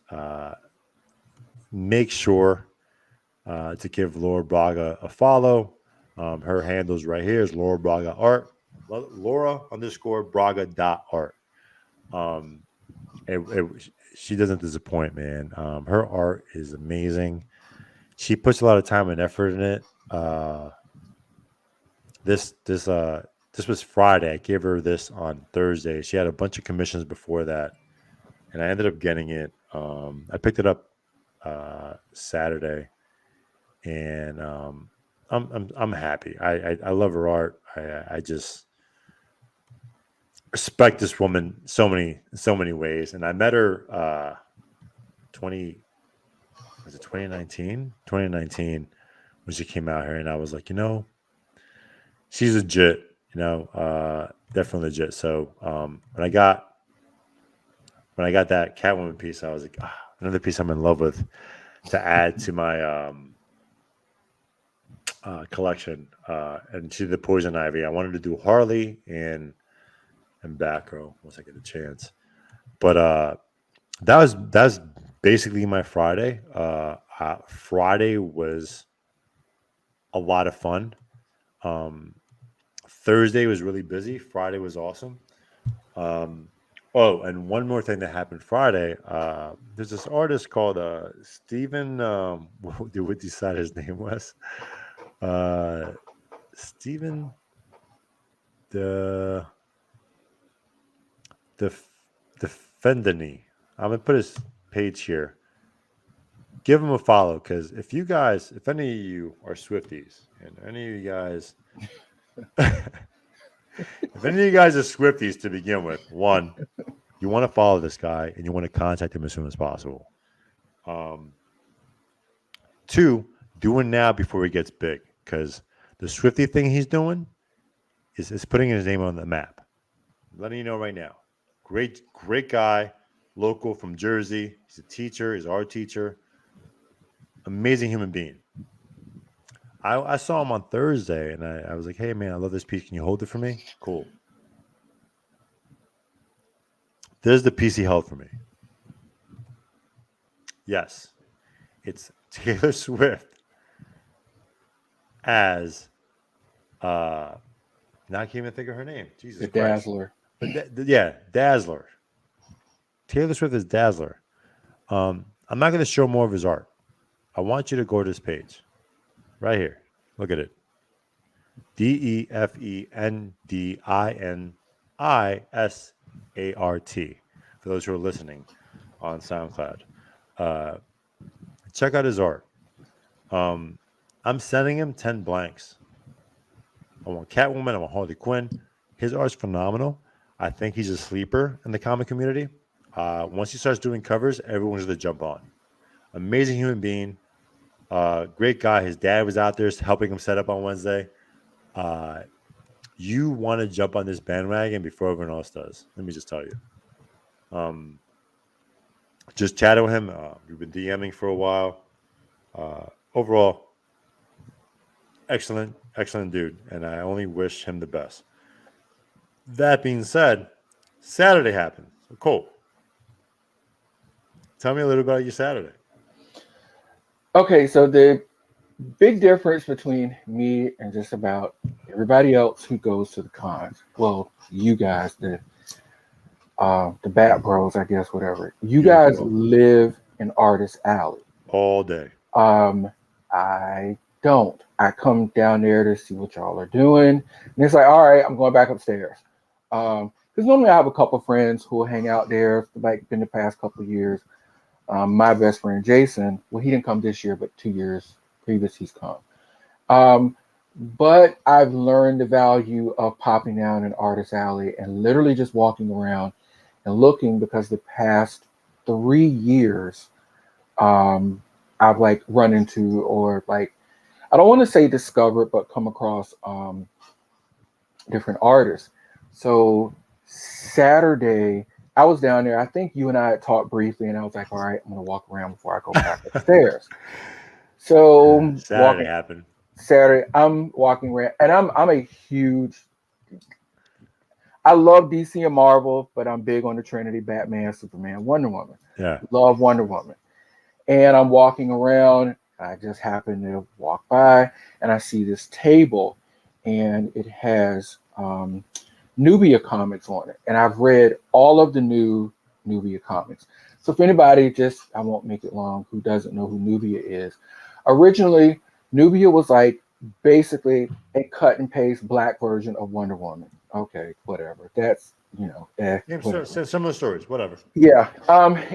make sure to give Laura Braga a follow. Her handle's right here is Laura Braga Art. Laura_Braga.art. She doesn't disappoint, man. Her art is amazing. She puts a lot of time and effort in it. This was Friday. I gave her this on Thursday. She had a bunch of commissions before that, and I ended up getting it. I picked it up Saturday, and I'm happy. I love her art. I just respect this woman so many ways. And I met her 2019 when she came out here, and I was like, she's legit, definitely legit. So when I got that Catwoman piece, I was like, another piece I'm in love with to add to my collection. And to the Poison Ivy, I wanted to do Harley and Batgirl once I get a chance. But that's basically my Friday. Friday was a lot of fun. Thursday was really busy. Friday was awesome. And one more thing that happened Friday. There's this artist called Stephen. What did we decide his name was? Stephen. The Fendany. I'm gonna put his page here. Give him a follow, because if any of you are Swifties, and any of you guys, if any of you guys are Swifties to begin with, one, you want to follow this guy and you want to contact him as soon as possible. Two, do it now before he gets big, because the Swifty thing he's doing is putting his name on the map. I'm letting you know right now. Great guy, local from Jersey. He's a teacher. He's our teacher. Amazing human being. I saw him on Thursday, and I was like, "Hey, man, I love this piece. Can you hold it for me?" Cool. There's the piece he held for me. Yes, it's Taylor Swift as now I can't even think of her name. Jesus The Christ. Dazzler. But Dazzler. Taylor Swift is Dazzler. I'm not going to show more of his art. I want you to go to this page. Right here. Look at it. DEFENDINISART. For those who are listening on SoundCloud. Check out his art. I'm sending him 10 blanks. I want Catwoman. I want Harley Quinn. His art's phenomenal. I think he's a sleeper in the comic community. Once he starts doing covers, everyone's going to jump on. Amazing human being. Great guy. His dad was out there helping him set up on Wednesday. You want to jump on this bandwagon before everyone else does. Let me just tell you. Just chatted with him. We've been DMing for a while. Overall, excellent dude, and I only wish him the best. That being said, Saturday happened. So Cole, tell me a little about your Saturday. Okay, so the big difference between me and just about everybody else who goes to the cons, well, you guys, the Bat Bros, I guess, whatever. You guys Beautiful. live in Artist Alley. All day. I don't. I come down there to see what y'all are doing, and it's like, all right, I'm going back upstairs. Because normally I have a couple friends who will hang out there, like in the past couple of years. My best friend Jason, well, he didn't come this year, but 2 years previous he's come. But I've learned the value of popping down in Artist Alley and literally just walking around and looking, because the past 3 years, I've like run into, or like, I don't want to say discovered, but come across different artists. So Saturday, I was down there. I think you and I had talked briefly, and I was like, all right, I'm going to walk around before I go back upstairs. So Saturday happened. Saturday, I'm walking around, and I'm a huge, I love DC and Marvel, but I'm big on the Trinity: Batman, Superman, Wonder Woman. Yeah. Love Wonder Woman. And I'm walking around. I just happen to walk by, and I see this table, and it has Nubia comics on it. And I've read all of the new Nubia comics. So if anybody, just, I won't make it long, who doesn't know who Nubia is, originally Nubia was like basically a cut and paste black version of Wonder Woman. Okay, whatever. That's, Similar stories, whatever. Yeah.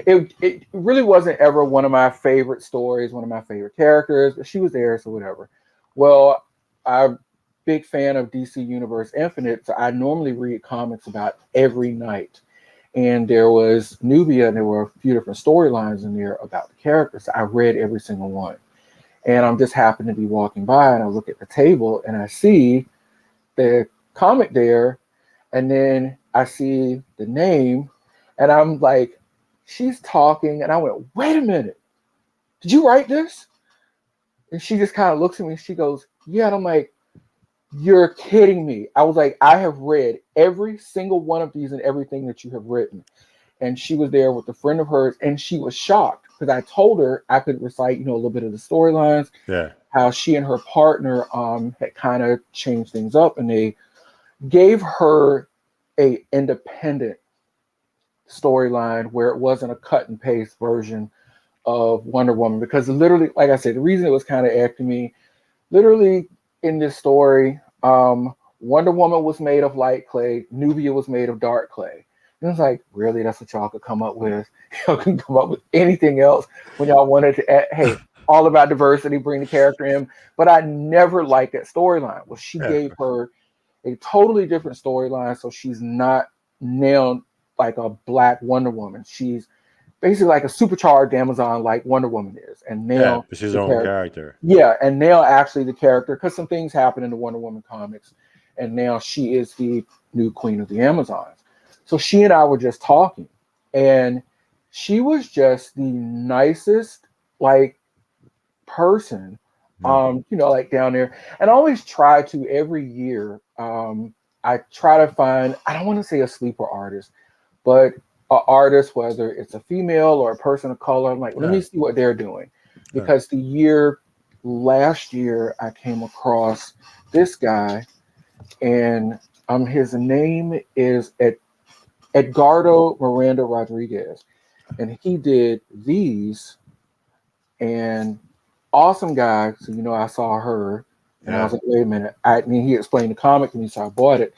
It really wasn't ever one of my favorite stories, one of my favorite characters, but she was there, so whatever. Well, I'm a big fan of DC Universe Infinite, so I normally read comics about every night. And there was Nubia, and there were a few different storylines in there about the characters. I read every single one. And I'm just happened to be walking by, and I look at the table, and I see the comic there, and then I see the name, and I'm like, she's talking, and I went, wait a minute, did you write this? And she just kind of looks at me, and she goes, yeah. And I'm like, you're kidding me. I was like, I have read every single one of these and everything that you have written. And she was there with a friend of hers, and she was shocked because I told her I could recite, a little bit of the storylines, how she and her partner had kind of changed things up, and they gave her a independent storyline where it wasn't a cut and paste version of Wonder Woman. Because literally, like I said, the reason it was kind of acting me, literally in this story, Wonder Woman was made of light clay, Nubia was made of dark clay. And it's like, really, that's what y'all could come up with? Y'all can come up with anything else when y'all wanted to add, hey, all about diversity, bring the character in. But I never liked that storyline. Well, she gave her a totally different storyline, so she's not now like a black Wonder Woman. She's basically like a supercharged Amazon like Wonder Woman is. And now but she's her own character. Yeah, and now actually the character, because some things happen in the Wonder Woman comics, and now she is the new queen of the Amazons. So she and I were just talking, and she was just the nicest like person, like down there. And I always try to every year, I try to find, I don't want to say a sleeper artist, but an artist, whether it's a female or a person of color. I'm like, let me see what they're doing. Because last year, I came across this guy, and his name is Edgardo Miranda Rodriguez. And he did these, and awesome guy. So, I saw her, and I was like, wait a minute. He explained the comic to me, so I bought it.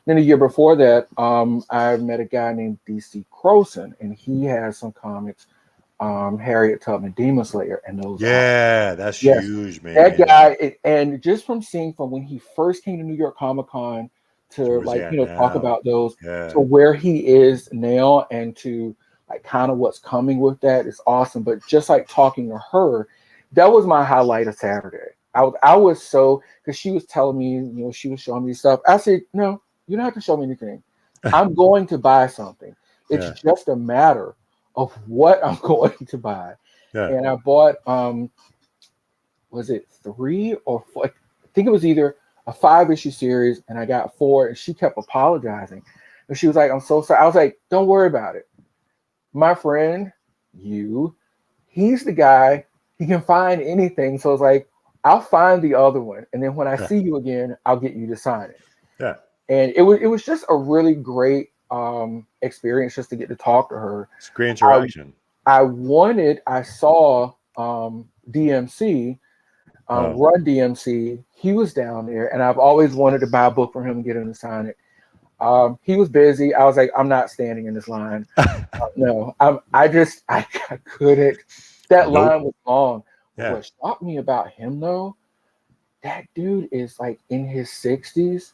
Then the year before that, I met a guy named DC Croson, and he has some comics, Harriet Tubman, Demon Slayer, and those. That's huge, man. That guy, and just from seeing from when he first came to New York Comic Con to talk about those, to where he is now, and to like kind of what's coming with that is awesome. But just like talking to her, that was my highlight of Saturday. I was so, because she was telling me, she was showing me stuff. I said, no, you don't have to show me anything. I'm going to buy something. It's just a matter of what I'm going to buy. And I bought, was it 3 or 4? think it was either a 5-issue series and I got 4, and she kept apologizing. And she was like, I'm so sorry. I was like, don't worry about it. My friend, he's the guy, he can find anything. So it's like, I'll find the other one. And then when I see you again, I'll get you to sign it. Yeah. And it was just a really great experience just to get to talk to her. It's great interaction. I saw DMC, Run DMC. He was down there, and I've always wanted to buy a book from him and get him to sign it. He was busy. I was like, I'm not standing in this line. No, I couldn't. That line was long. Yeah. What shocked me about him though, that dude is like in his 60s.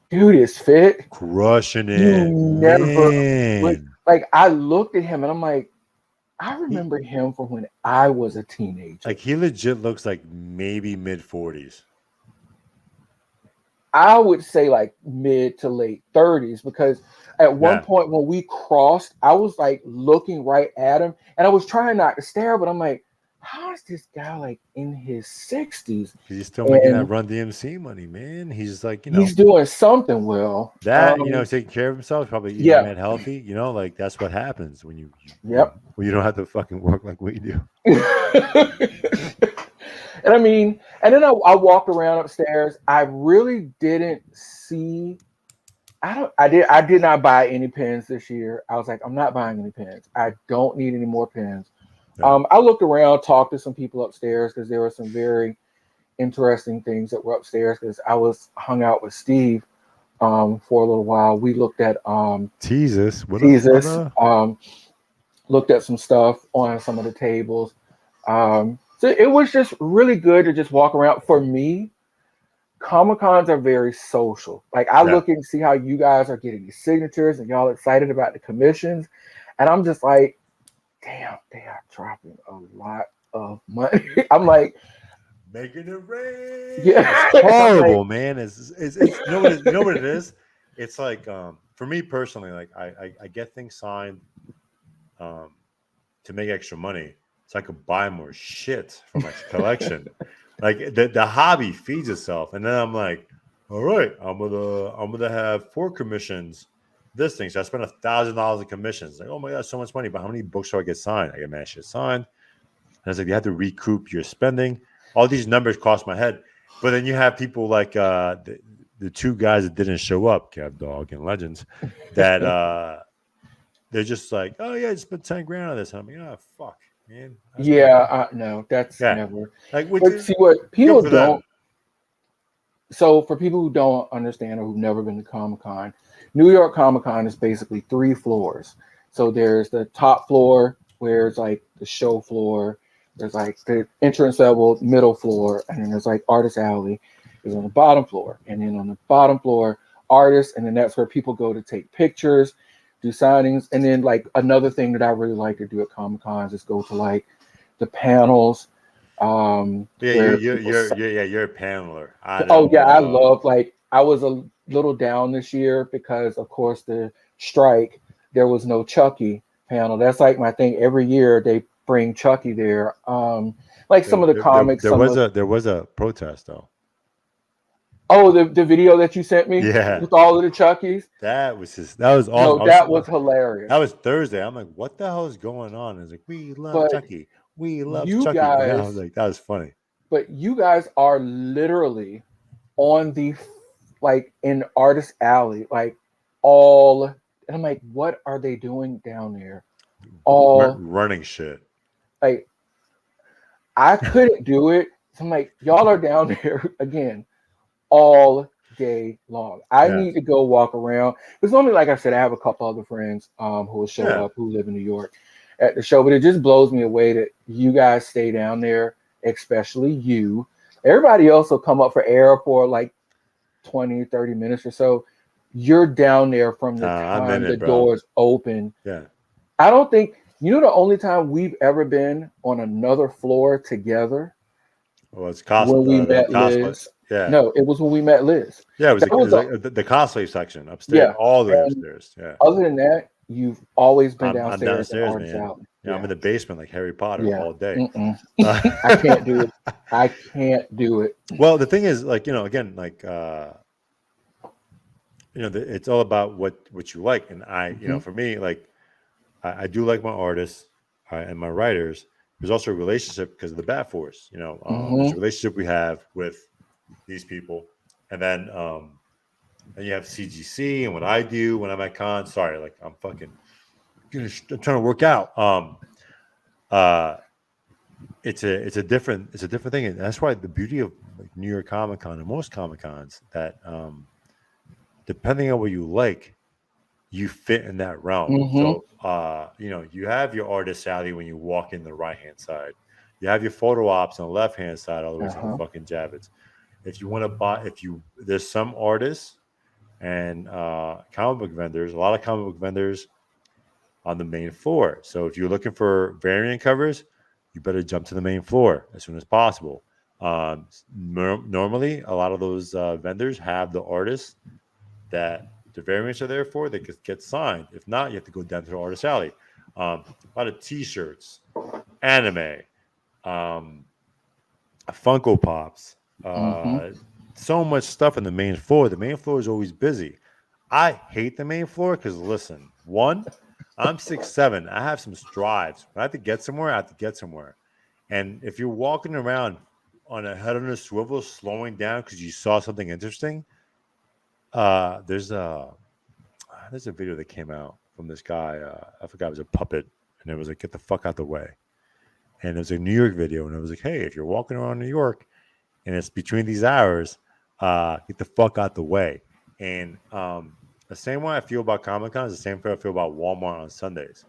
Dude is fit, crushing it. You never like. I looked at him and I'm like, I remember him from when I was a teenager. Like he legit looks like maybe mid-40s. I would say like mid to late 30s, because at one point when we crossed, I was like looking right at him and I was trying not to stare, but I'm like, how is this guy like in his 60s? He's still making that Run DMC money, man. He's like, he's doing something well. That, taking care of himself, probably eating and healthy. Like that's what happens when you when you don't have to fucking work like we do. And I mean, and then I walked around upstairs. I really didn't see. I did not buy any pens this year. I was like, I'm not buying any pens. I don't need any more pens. No. I looked around, talked to some people upstairs because there were some very interesting things that were upstairs. Because I was hung out with Steve for a little while. We looked at Jesus. Looked at some stuff on some of the tables. So it was just really good to just walk around. For me, Comic-Cons are very social. Like I look and see how you guys are getting these signatures and y'all excited about the commissions. And I'm just like, damn, they are dropping a lot of money. I'm like, making it rain. Yeah, it's horrible, like, man. It's you know what it is? It's like for me personally, like I get things signed to make extra money so I could buy more shit for my collection. Like the hobby feeds itself, and then I'm like, all right, I'm gonna have 4 commissions. This thing, so I spent $1,000 in commissions. Like, oh my god, so much money! But how many books do I get signed? I get mad shit signed. And it's like you have to recoup your spending. All these numbers cross my head. But then you have people like the 2 guys that didn't show up, Cav Dog and Legends, that they're just like, oh yeah, I spent $10,000 on this. And I'm like, oh fuck, man. No, that's never. Like, see what people don't. So for people who don't understand or who've never been to Comic-Con, New York Comic-Con is basically 3 floors. So there's the top floor where it's like the show floor. There's like the entrance level, middle floor, and then there's like Artist Alley is on the bottom floor. And then on the bottom floor, artists, and then that's where people go to take pictures, do signings. And then like another thing that I really like to do at Comic-Cons is go to like the panels. You're a paneler. I love, like, I was a little down this year because of course the strike, there was no Chucky panel. That's like my thing. Every year they bring Chucky there. Like some of the comics. There was a protest though. Oh, the video that you sent me? Yeah. With all of the Chuckies? That was awesome. No, that was hilarious. That was Thursday. I'm like, what the hell is going on? It's like, we love Chucky. We love you Chucky. Guys, and I was like, that was funny. But you guys are literally on the, like, in Artist Alley, like all, and I'm like, what are they doing down there? All running shit. Like, I couldn't do it. So I'm like, y'all are down there again all day long. I need to go walk around. Because normally, like I said, I have a couple other friends who will show up who live in New York at the show, but it just blows me away that you guys stay down there, especially you. Everybody else will come up for air for like 20, 30 minutes or so. You're down there from the time the doors open. Yeah. I don't think, the only time we've ever been on another floor together. Well, it's cosplay. When we met Liz. Yeah. No, it was when we met Liz. Yeah, it was like the cosplay section upstairs. Yeah. All the upstairs. Yeah. Other than that, you've always been downstairs at Artist Alley. You know, I'm in the basement like Harry Potter all day. I can't do it. I can't do it. Well, the thing is, like, you know, again, like, you know, it's all about what you like. And you know, for me, like, I do like my artists and my writers. There's also a relationship because of the Bat Force. You know, there's a relationship we have with these people, and then you have CGC and what I do when I'm at cons. Sorry, like I'm trying to work out. It's a different thing, and that's why the beauty of like New York Comic Con and most Comic Cons that depending on what you like, you fit in that realm. So you know, you have your artist alley when you walk in the right hand side. You have your photo ops on the left hand side, all the way to the fucking Javits. If you want to buy, there's some artists and comic book vendors, a lot of comic book vendors on the main floor. So if you're looking for variant covers, you better jump to the main floor as soon as possible. Normally, a lot of those vendors have the artists that the variants are there for. They could get signed. If not, you have to go down to the artist alley. A lot of T-shirts, anime, Funko Pops, so much stuff in the main floor. The main floor is always busy. I hate the main floor because, listen, one, I'm 6'7". I have some strides. When I have to get somewhere, I have to get somewhere. And if you're walking around on a head on a swivel, slowing down because you saw something interesting, there's a video that came out from this guy. I forgot, it was a puppet, and it was like, "Get the fuck out the way." And it was a New York video, and it was like, "Hey, if you're walking around New York, and it's between these hours, get the fuck out the way." And the same way I feel about Comic-Con is the same way I feel about Walmart on Sundays.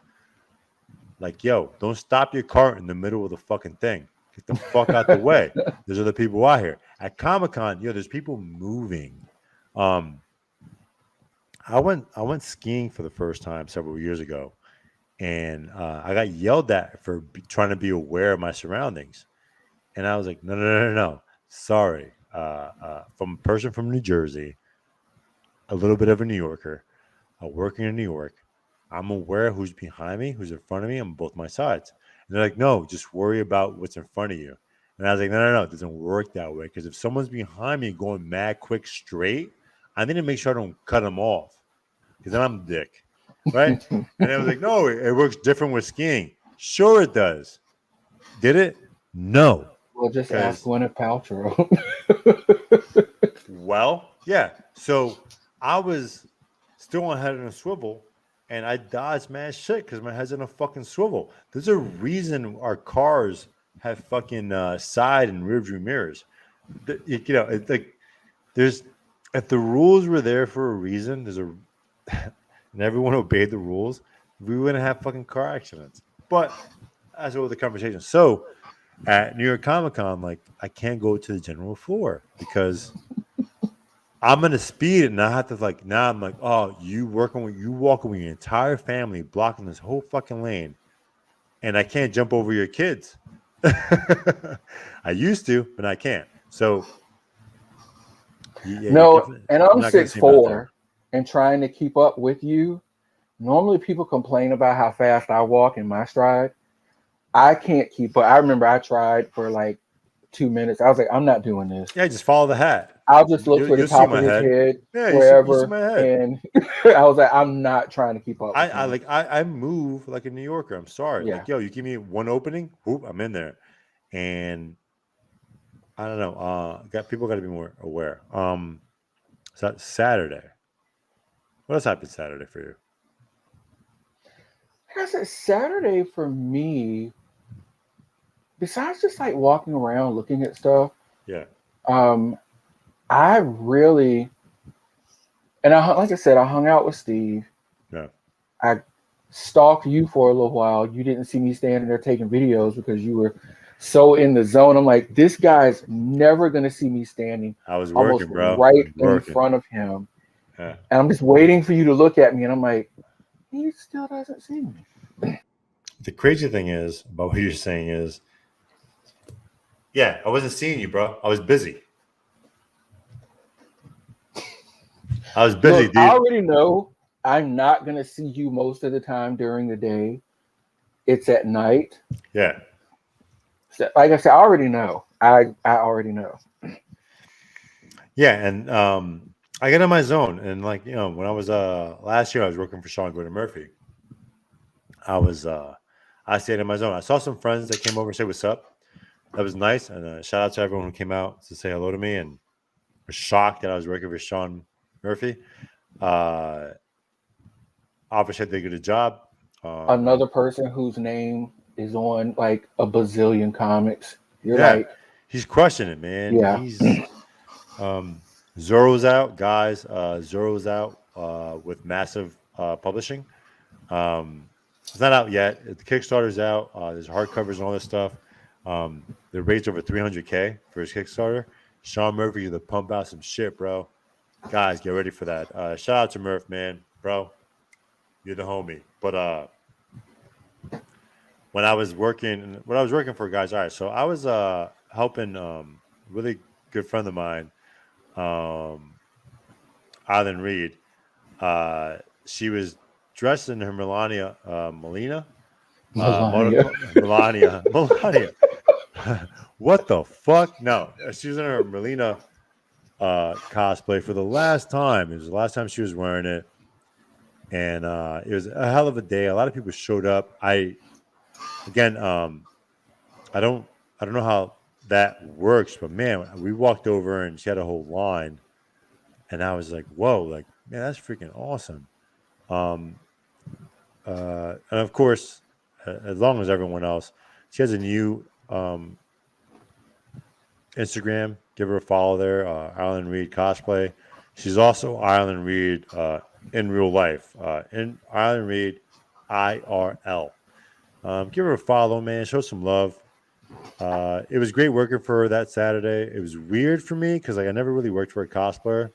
Like, yo, don't stop your cart in the middle of the fucking thing. Get the fuck out the way. There's other people out here. At Comic-Con, yo, there's people moving. I went skiing for the first time several years ago, and I got yelled at for trying to be aware of my surroundings. And I was like, no. Sorry. From a person from New Jersey, a little bit of a New Yorker, working in New York, I'm aware who's behind me, who's in front of me on both my sides. And they're like, no, just worry about what's in front of you. And I was like, no, it doesn't work that way. Because if someone's behind me going mad quick straight, I need to make sure I don't cut them off. Because then I'm a dick. Right? And I was like, no, it works different with skiing. Sure it does. Did it? No. Well, just ask Gwyneth Paltrow. Well, yeah. So I was still on head on a swivel, and I dodged mad shit because my head's on a fucking swivel. There's a reason our cars have fucking side and rear view mirrors. You know, it's like if the rules were there for a reason, and everyone obeyed the rules, we wouldn't have fucking car accidents. But that's all the conversation. So at New York Comic Con, like, I can't go to the general floor because I'm gonna speed and I have to, like, now I'm like, oh, you walking with your entire family blocking this whole fucking lane, and I can't jump over your kids. I used to, but I can't. So no, and I'm 6'4" and trying to keep up with you. Normally people complain about how fast I walk in my stride. I can't keep up. I remember I tried for like 2 minutes. I was like, I'm not doing this. Yeah, just follow the hat. I'll just look for the top of his head, wherever. You see my head. And I was like, I'm not trying to keep up. I move like a New Yorker. I'm sorry. Yeah. Like, yo, you give me one opening, whoop, I'm in there. And I don't know. People got to be more aware. So that's Saturday. What else happened Saturday for you? I said Saturday for me, besides just like walking around looking at stuff. Yeah. I really, and like I said, I hung out with Steve. Yeah. I stalked you for a little while. You didn't see me standing there taking videos because you were so in the zone. I'm like, this guy's never gonna see me standing. I was working, bro. Right in front of him. Yeah. And I'm just waiting for you to look at me, and I'm like, he still doesn't see me. The crazy thing is about what you're saying is, yeah, I wasn't seeing you, bro. I was busy. Look, dude. I already know I'm not going to see you most of the time during the day. It's at night. Yeah. So, like I said, I already know. I already know. Yeah, and I get in my zone, and like when I was last year, I was working for Sean Gordon Murphy. I stayed in my zone. I saw some friends that came over and say what's up. That was nice, and shout out to everyone who came out to say hello to me and was shocked that I was working for Sean Murphy. Obviously, I did a good job. Another person whose name is on like a bazillion comics. You're Yeah, like, he's crushing it, man. yeah. He's Zorro's out, guys. Zorro's out with massive publishing. It's not out yet. The Kickstarter's out. There's hardcovers and all this stuff. They raised over 300K for his Kickstarter. Sean Murphy to pump out some shit, bro. Guys, get ready for that. Shout out to Murph, man, bro. You're the homie. But when I was working for, guys. All right, so I was helping really good friend of mine, Island Reed. She was dressed in her Melania. Melania. Melania. What the fuck? No, she was in her Melina cosplay for the last time. It was the last time she was wearing it, and it was a hell of a day. A lot of people showed up. I don't know how that works, but man, we walked over and she had a whole line, and I was like, whoa, like man, that's freaking awesome. And of course, as long as everyone else, she has a new Instagram. Give her a follow there, Ireland Reed cosplay. She's also Ireland Reed in real life. In Ireland Reed IRL. Give her a follow, man. Show some love. It was great working for her that Saturday. It was weird for me because like I never really worked for a cosplayer.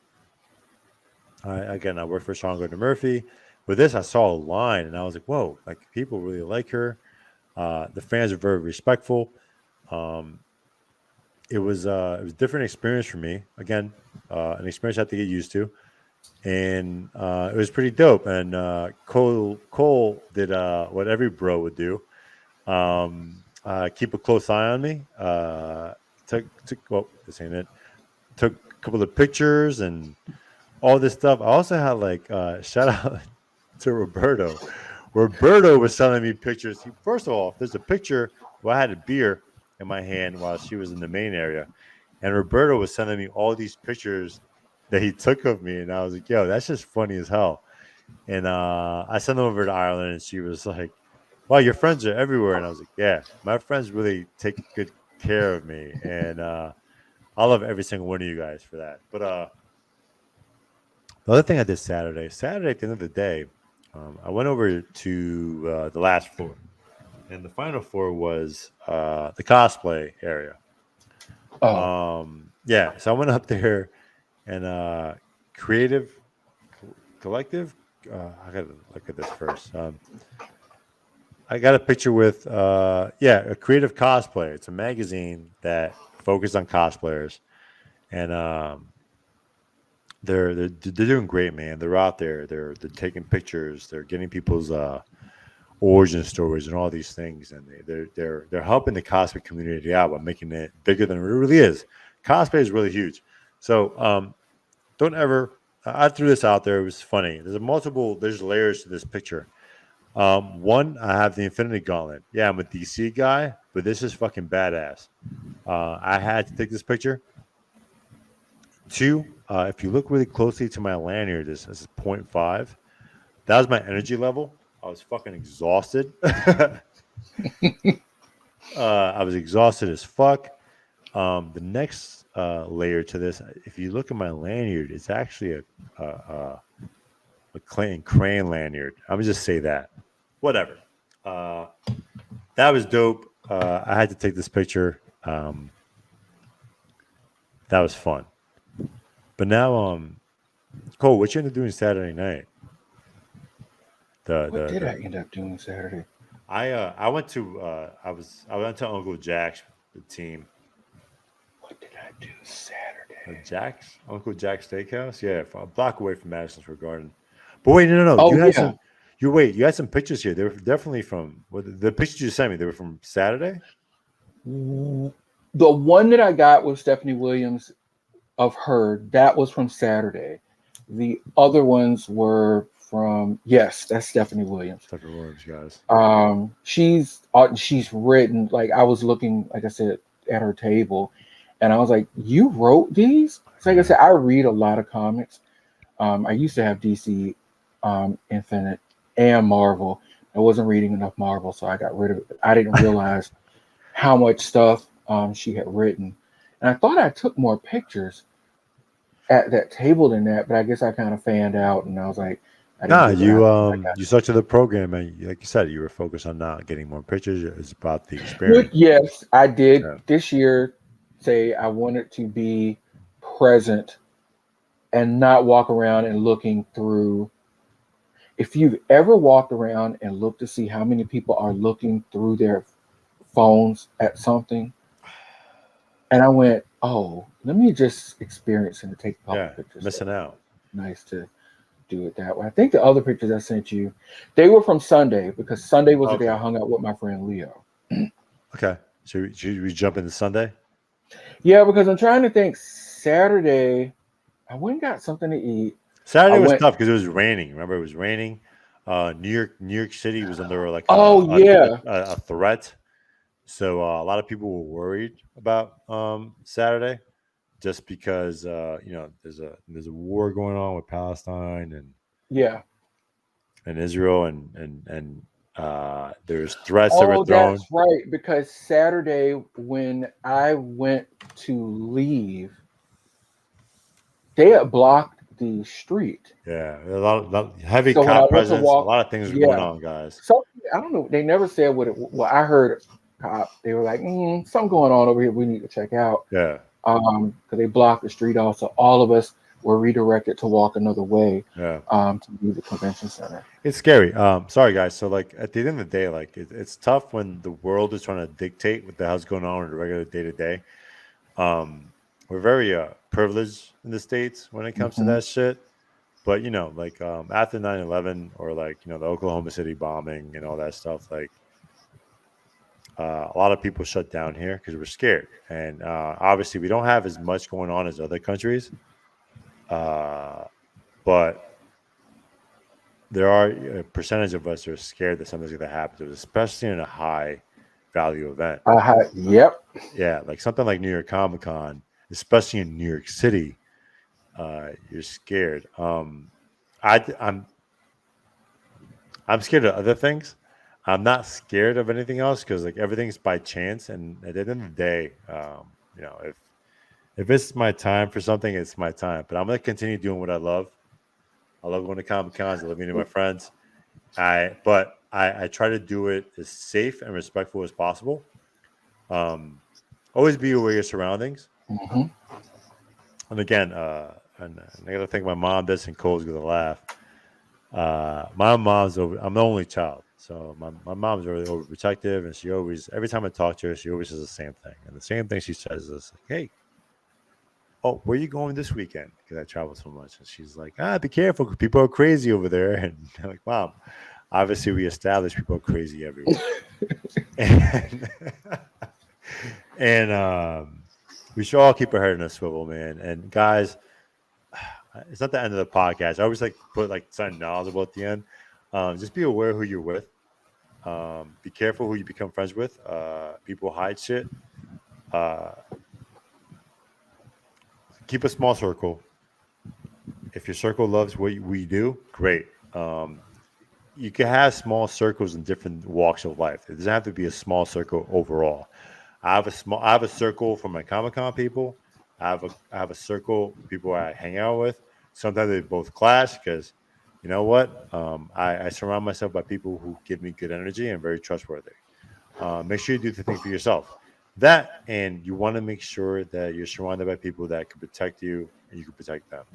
I worked for Sean Gordon Murphy. With this, I saw a line and I was like, whoa, like people really like her. The fans are very respectful. It was a different experience for me. Again, an experience I had to get used to, and it was pretty dope. And Cole did what every bro would do: keep a close eye on me. This ain't it. Took a couple of pictures and all this stuff. I also had like shout out to Roberto. Roberto was sending me pictures. First of all, if there's a picture where I had a beer in my hand while she was in the main area, and Roberto was sending me all these pictures that he took of me, and I was like, "Yo, that's just funny as hell." And I sent them over to Ireland, and she was like, "Wow, your friends are everywhere." And I was like, "Yeah, my friends really take good care of me, and I love every single one of you guys for that." But the other thing I did Saturday at the end of the day, I went over to the last floor, and the final floor was the cosplay area. Oh, Yeah, so I went up there, and Creative Collective. I gotta look at this first. I got a picture with a Creative Cosplay. It's a magazine that focuses on cosplayers, and they're doing great, man. They're out there. They're taking pictures. They're getting people's origin stories and all these things, and they're helping the cosplay community out by making it bigger than it really is. Cosplay is really huge. So don't ever. I threw this out there. It was funny. There's layers to this picture. One, I have the Infinity Gauntlet. Yeah, I'm a DC guy, but this is fucking badass. I had to take this picture. Two, if you look really closely to my lanyard, this is 0.5. That was my energy level. I was fucking exhausted. I was exhausted as fuck. The next layer to this, if you look at my lanyard, it's actually a crane lanyard. I'm gonna just say that. Whatever. That was dope. I had to take this picture. That was fun. But now, Cole, what you end up doing Saturday night? what did I end up doing Saturday? I went to Uncle Jack's the team. What did I do Saturday? Uncle Jack's Steakhouse. Yeah, a block away from Madison Square Garden. But wait, no. Oh, You You had some pictures here. They were definitely from the pictures you sent me. They were from Saturday. The one that I got with Stephanie Williams of her, that was from Saturday. The other ones were from, yes, that's Stephanie Williams. Stephanie Williams, guys. She's written, like, I was looking, like I said, at her table, and I was like, you wrote these? So like I said, I read a lot of comics. I used to have DC Infinite and Marvel. I wasn't reading enough Marvel, so I got rid of it. I didn't realize how much stuff she had written. And I thought I took more pictures at that table than that, but I guess I kind of fanned out, and I was like, you stuck to the program, and like you said, you were focused on not getting more pictures. It's about the experience. Yes, I did this year say I wanted to be present and not walk around and looking through. If you've ever walked around and looked to see how many people are looking through their phones at something, and I went, oh, let me just experience and take a couple pictures. Missing out. Nice to do it that way. I think the other pictures I sent you, they were from Sunday, because Sunday was the day I hung out with my friend Leo. Okay. Should we jump into Sunday? Yeah, because I'm trying to think. Saturday, I went and got something to eat. Saturday was tough because it was raining. Remember, it was raining. New York City was under like a threat. So a lot of people were worried about Saturday, just because there's a war going on with Palestine and Israel, and there's threats that were thrown. That's right, because Saturday when I went to leave, they had blocked the street. Yeah, a lot of heavy cop presence. A lot of things were going on, guys. So I don't know. They never said what it. Well, I heard cop. They were like, something going on over here. We need to check out. Yeah. Because they blocked the street off, so all of us were redirected to walk another way. Yeah. To leave the convention center. It's scary. Sorry, guys. So, like, at the end of the day, like, it's tough when the world is trying to dictate what the hell's going on in the regular day to day. We're very privileged in the States when it comes to that shit. But, after 9/11 or, like, the Oklahoma City bombing and all that stuff, like, a lot of people shut down here because we're scared. And obviously, we don't have as much going on as other countries. But there are a percentage of us that are scared that something's going to happen to us, especially in a high value event. Yep. Yeah, like something like New York Comic Con, especially in New York City, you're scared. I'm scared of other things. I'm not scared of anything else because like everything's by chance. And at the end of the day, if it's my time for something, it's my time. But I'm gonna continue doing what I love. I love going to Comic Cons. I love meeting my friends. I try to do it as safe and respectful as possible. Always be aware of your surroundings. Mm-hmm. And again, and I gotta thank my mom. This and Cole's gonna laugh. My mom's I'm the only child, so my mom's really overprotective, and she always, every time I talk to her, she always says the same thing. And the same thing she says is like, "Hey, where are you going this weekend?" Because I travel so much, and she's like, "Be careful, because people are crazy over there." And I'm like, "Mom, obviously we established people are crazy everywhere." and we should all keep our head in a swivel, man. And guys, it's not the end of the podcast. I always like put like something knowledgeable at the end. Just be aware who you're with. Be careful who you become friends with. People hide shit. Keep a small circle. If your circle loves what we do, great. You can have small circles in different walks of life. It doesn't have to be a small circle overall. I have a circle for my Comic-Con people. I have a circle of people I hang out with. Sometimes they both clash because, you know what? I surround myself by people who give me good energy and very trustworthy. Make sure you do the thing for yourself. That, and you want to make sure that you're surrounded by people that can protect you and you can protect them.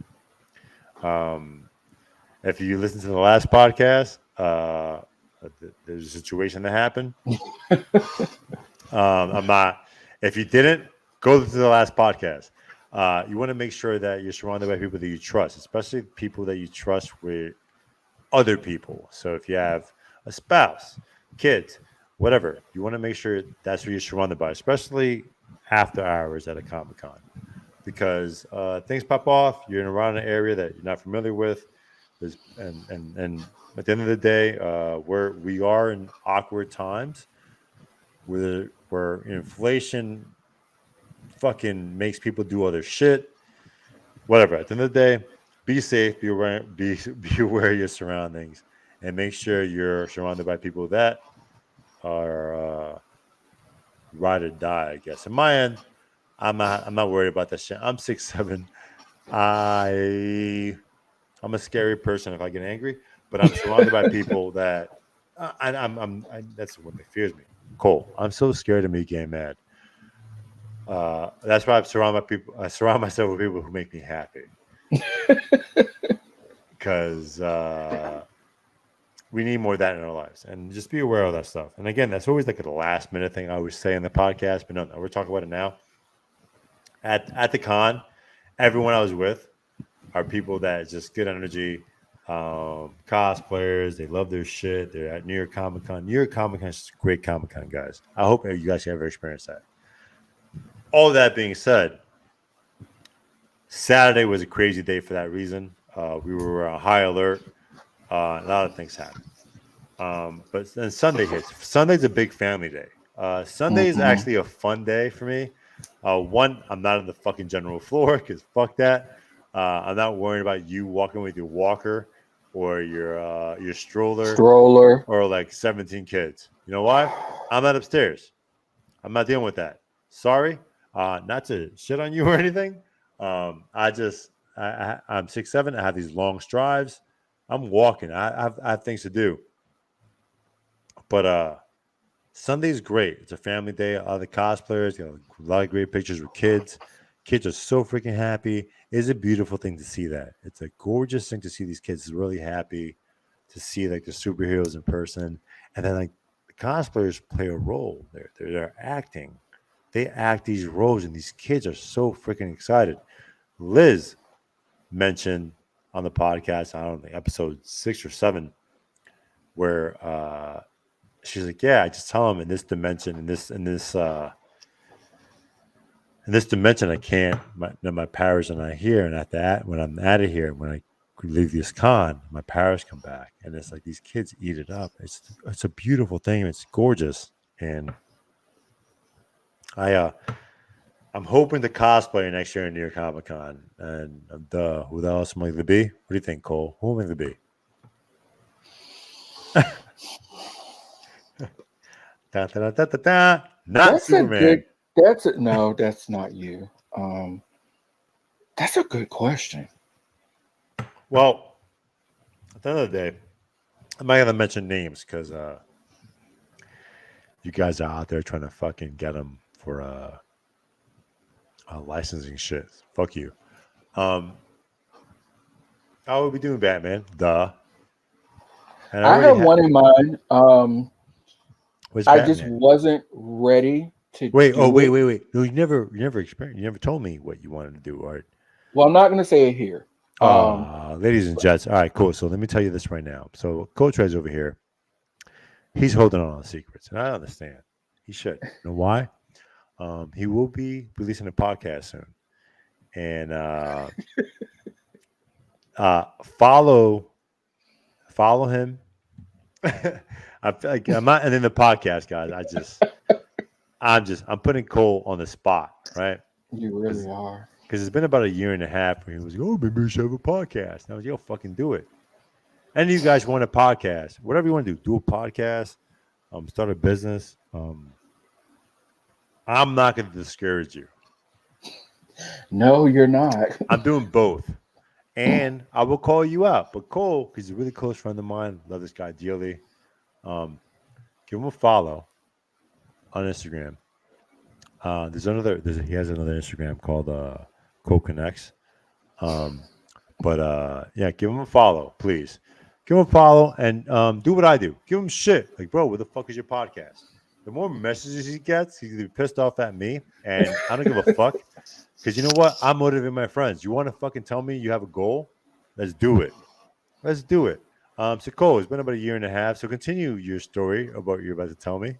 If you listen to the last podcast, there's a situation that happened. If you didn't, go to the last podcast. You want to make sure that you're surrounded by people that you trust, especially people that you trust with other people. So if you have a spouse, kids, whatever, you want to make sure that's what you're surrounded by, especially after hours at a Comic Con, because things pop off. You're in around an area that you're not familiar with. And at the end of the day, we are in awkward times where inflation fucking makes people do other shit. Whatever. At the end of the day, be safe, be aware of your surroundings, and make sure you're surrounded by people that are ride or die. I guess. In my end, I'm not worried about that shit. I'm 6'7". I'm a scary person if I get angry, but I'm surrounded by people that that's what fears me. Cole, I'm so scared of me getting mad. That's why I surround myself with people who make me happy. Because we need more of that in our lives, and just be aware of that stuff. And again, that's always like the last minute thing I always say in the podcast, but no, we're talking about it now. At the con, everyone I was with are people that just good energy, cosplayers. They love their shit. They're at New York Comic Con. New York Comic Con is a great Comic Con, guys. I hope you guys ever experience that. All that being said, Saturday was a crazy day for that reason. We were on high alert. A lot of things happened. But then Sunday hits. Sunday's a big family day. Sunday is actually a fun day for me. One, I'm not on the fucking general floor because fuck that. I'm not worrying about you walking with your walker or your stroller or like 17 kids. You know why? I'm not upstairs. I'm not dealing with that. Sorry, not to shit on you or anything. I'm 6'7". I have these long strides. I'm walking. I have things to do. But Sunday's great. It's a family day. All the cosplayers, a lot of great pictures with kids. Kids are so freaking happy. It's a beautiful thing to see that. It's a gorgeous thing to see these kids really happy, to see like the superheroes in person. And then like the cosplayers play a role. They're acting. They act these roles, and these kids are so freaking excited. Liz mentioned on the podcast, I don't know, episode 6 or 7, where she's like, "Yeah, I just tell them in this dimension, in this dimension, I can't. My powers are not here, and at that, when I'm out of here, when I leave this con, my powers come back, and it's like these kids eat it up. It's a beautiful thing. It's gorgeous, and I'm hoping to cosplay next year in New York Comic Con. And who else am I going to be? What do you think, Cole? Who am I going to be? Da, da, da, da, da. Not That's Superman. No, that's not you. That's a good question. Well, at the end of the day, I'm not going to mention names because you guys are out there trying to fucking get them for licensing shit. Fuck you. How are we doing, Batman? Duh. And I have one in mind. I just Batman? wasn't ready to Wait. do Oh, wait. it. No, you never experienced. You never told me what you wanted to do, Art. Well, I'm not going to say it here. Ladies and gents. All right, cool. So let me tell you this right now. So Coach Red's over here. He's holding on to secrets, and I understand. He should. You know why? He will be releasing a podcast soon, and follow him. I feel like I'm not ending the podcast, guys. I'm putting Cole on the spot, right? You really are. Because it's been about a year and a half where he was like, "Oh, maybe we should have a podcast." And I was like, "Yo, fucking do it." Any of you guys want a podcast? Whatever you want to do a podcast, start a business. I'm not going to discourage you. No, you're not. I'm doing both. And I will call you out. But Cole, he's a really close friend of mine. Love this guy dearly. Give him a follow on Instagram. He has another Instagram called Cole Connects. But give him a follow, please. Give him a follow and do what I do. Give him shit. Like, bro, what the fuck is your podcast? The more messages he gets, he's gonna be pissed off at me, and I don't give a fuck. Because you know what? I'm motivating my friends. You want to fucking tell me you have a goal? Let's do it. So Cole, it's been about a year and a half. So continue your story about what you're about to tell me.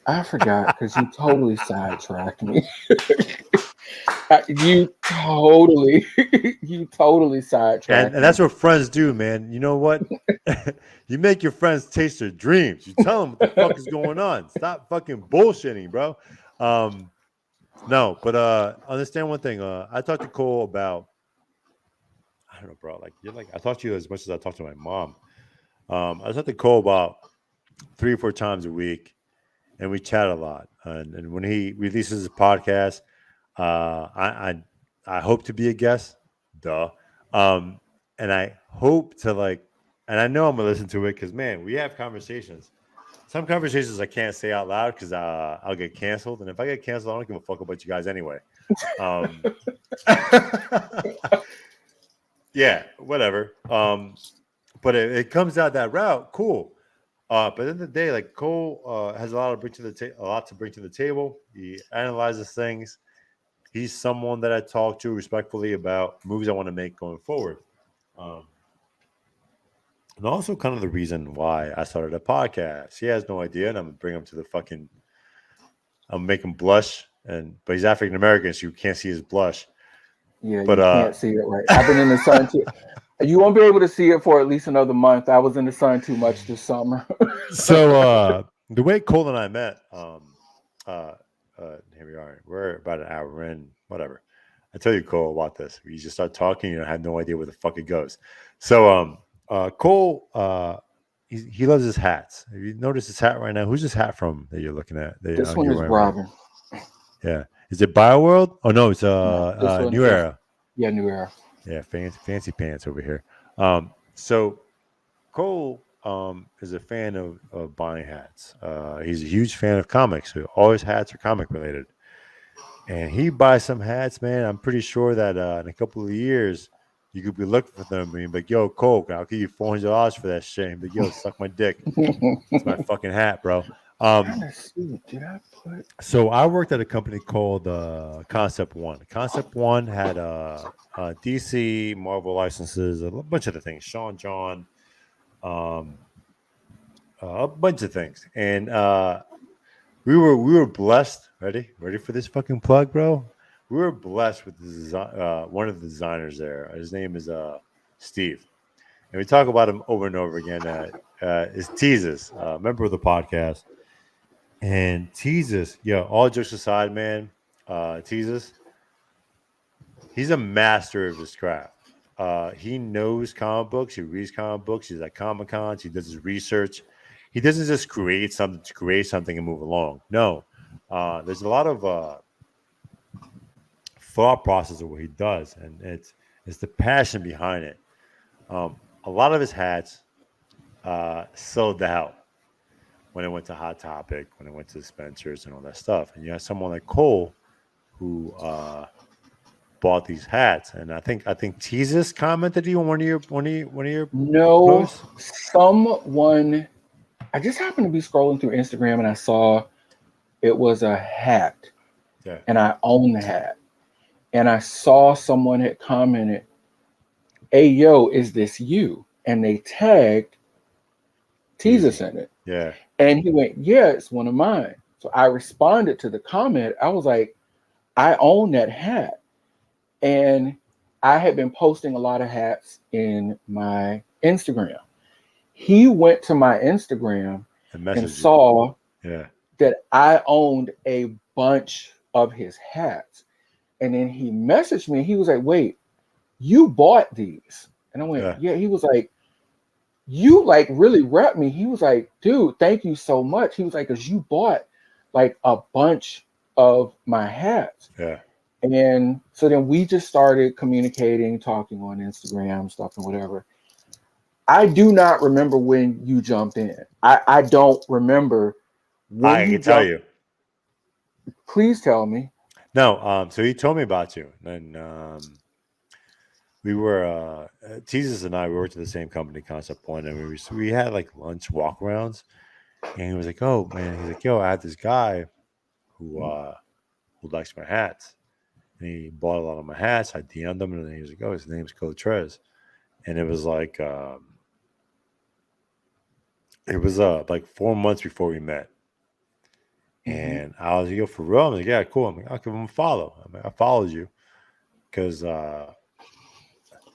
I forgot because you totally sidetracked me. You totally, you totally And sidetracked me. that's what friends do, man. You know what? You make your friends taste their dreams. You tell them what the fuck is going on. Stop fucking bullshitting, bro. No, but understand one thing. I talked to Cole about I don't know, bro. Like you're like I talked to you as much as I talked to my mom. I talked to Cole about 3 or 4 times a week, and we chat a lot. And when he releases his podcast, I hope to be a guest. Duh. Um, and I hope to like, and I know I'm gonna listen to it because man, we have conversations. Some conversations I can't say out loud because I'll get canceled, and if I get canceled, I don't give a fuck about you guys anyway. Um, yeah, whatever. But it comes out that route, cool. But at the end of the day, like Cole has a lot to bring to the table. He analyzes things. He's someone that I talk to respectfully about moves I want to make going forward. Um, and also kind of the reason why I started a podcast. He has no idea, and I'm gonna bring him to the fucking. I'm gonna make him blush, but he's African American, so you can't see his blush. Yeah, But you can't see it right. I've been in the sun too. You won't be able to see it for at least another month. I was in the sun too much this summer. so the way Cole and I met, here we are. We're about an hour in, whatever. I tell you, Cole, about this. We just start talking, and I have no idea where the fuck it goes. So, Cole, he loves his hats. Have you noticed his hat right now? Who's this hat from that you're looking at? This one you're is wearing right Robin. now? Yeah. Is it BioWorld? Oh no, it's No, this one New is- Era. Yeah, New Era. Yeah, fancy pants over here. So Cole is a fan of buying hats. He's a huge fan of comics. So all his hats are comic related. And he buys some hats, man. I'm pretty sure that in a couple of years, you could be looking for them and be like, yo, Cole, I'll give you $400 for that shit. And be like, yo, suck my dick. It's my fucking hat, bro. Trying to see. Did I put? So I worked at a company called Concept One. Concept One had DC, Marvel licenses, a bunch of the things. Sean John, a bunch of things, and we were blessed. Ready for this fucking plug, bro? We were blessed with one of the designers there. His name is Steve, and we talk about him over and over again. Is Teases, member of the podcast. And Teases, all jokes aside, man, Teases, he's a master of his craft. He knows comic books. He reads comic books. He's at Comic Cons. He does his research. He doesn't just create something to create something and move along. No, there's a lot of thought process of what he does, and it's the passion behind it. A lot of his hats sold out when it went to Hot Topic, when it went to Spencer's and all that stuff. And you have someone like Cole who bought these hats, and I think Teases commented you on one of your No, posts. someone. I just happened to be scrolling through Instagram and I saw it was a hat, Yeah. and I own the hat. And I saw someone had commented, "Hey, yo, is this you?" And they tagged Teases in it. Yeah. And he went, "Yeah, it's one of mine." So I responded to the comment. I was like, "I own that hat." And I had been posting a lot of hats in my Instagram. He went to my Instagram and saw that I owned a bunch of his hats. And then he messaged me. He was like, "Wait, you bought these?" And I went, "Yeah." He was like, "You like really rep me." He was like, "Dude, thank you so much." He was like, "Cause you bought like a bunch of my hats." Yeah. And so then we just started communicating, talking on Instagram, stuff and whatever. I do not remember when you jumped in. I don't remember when I can tell you. Please tell me. No, so he told me about you. And we were Teases and I worked at the same company, Concept One, and we had like lunch walkarounds. And he was like, "Oh man," he's like, "Yo, I had this guy who likes my hats." And he bought a lot of my hats. I DM'd him, and then he was like, "Oh, his name's Cotrez." And it was like it was like 4 months before we met. And I was like, yo, for real? I'm like, yeah, cool. I'm like, I'll give him a follow. I'm like, I followed you because that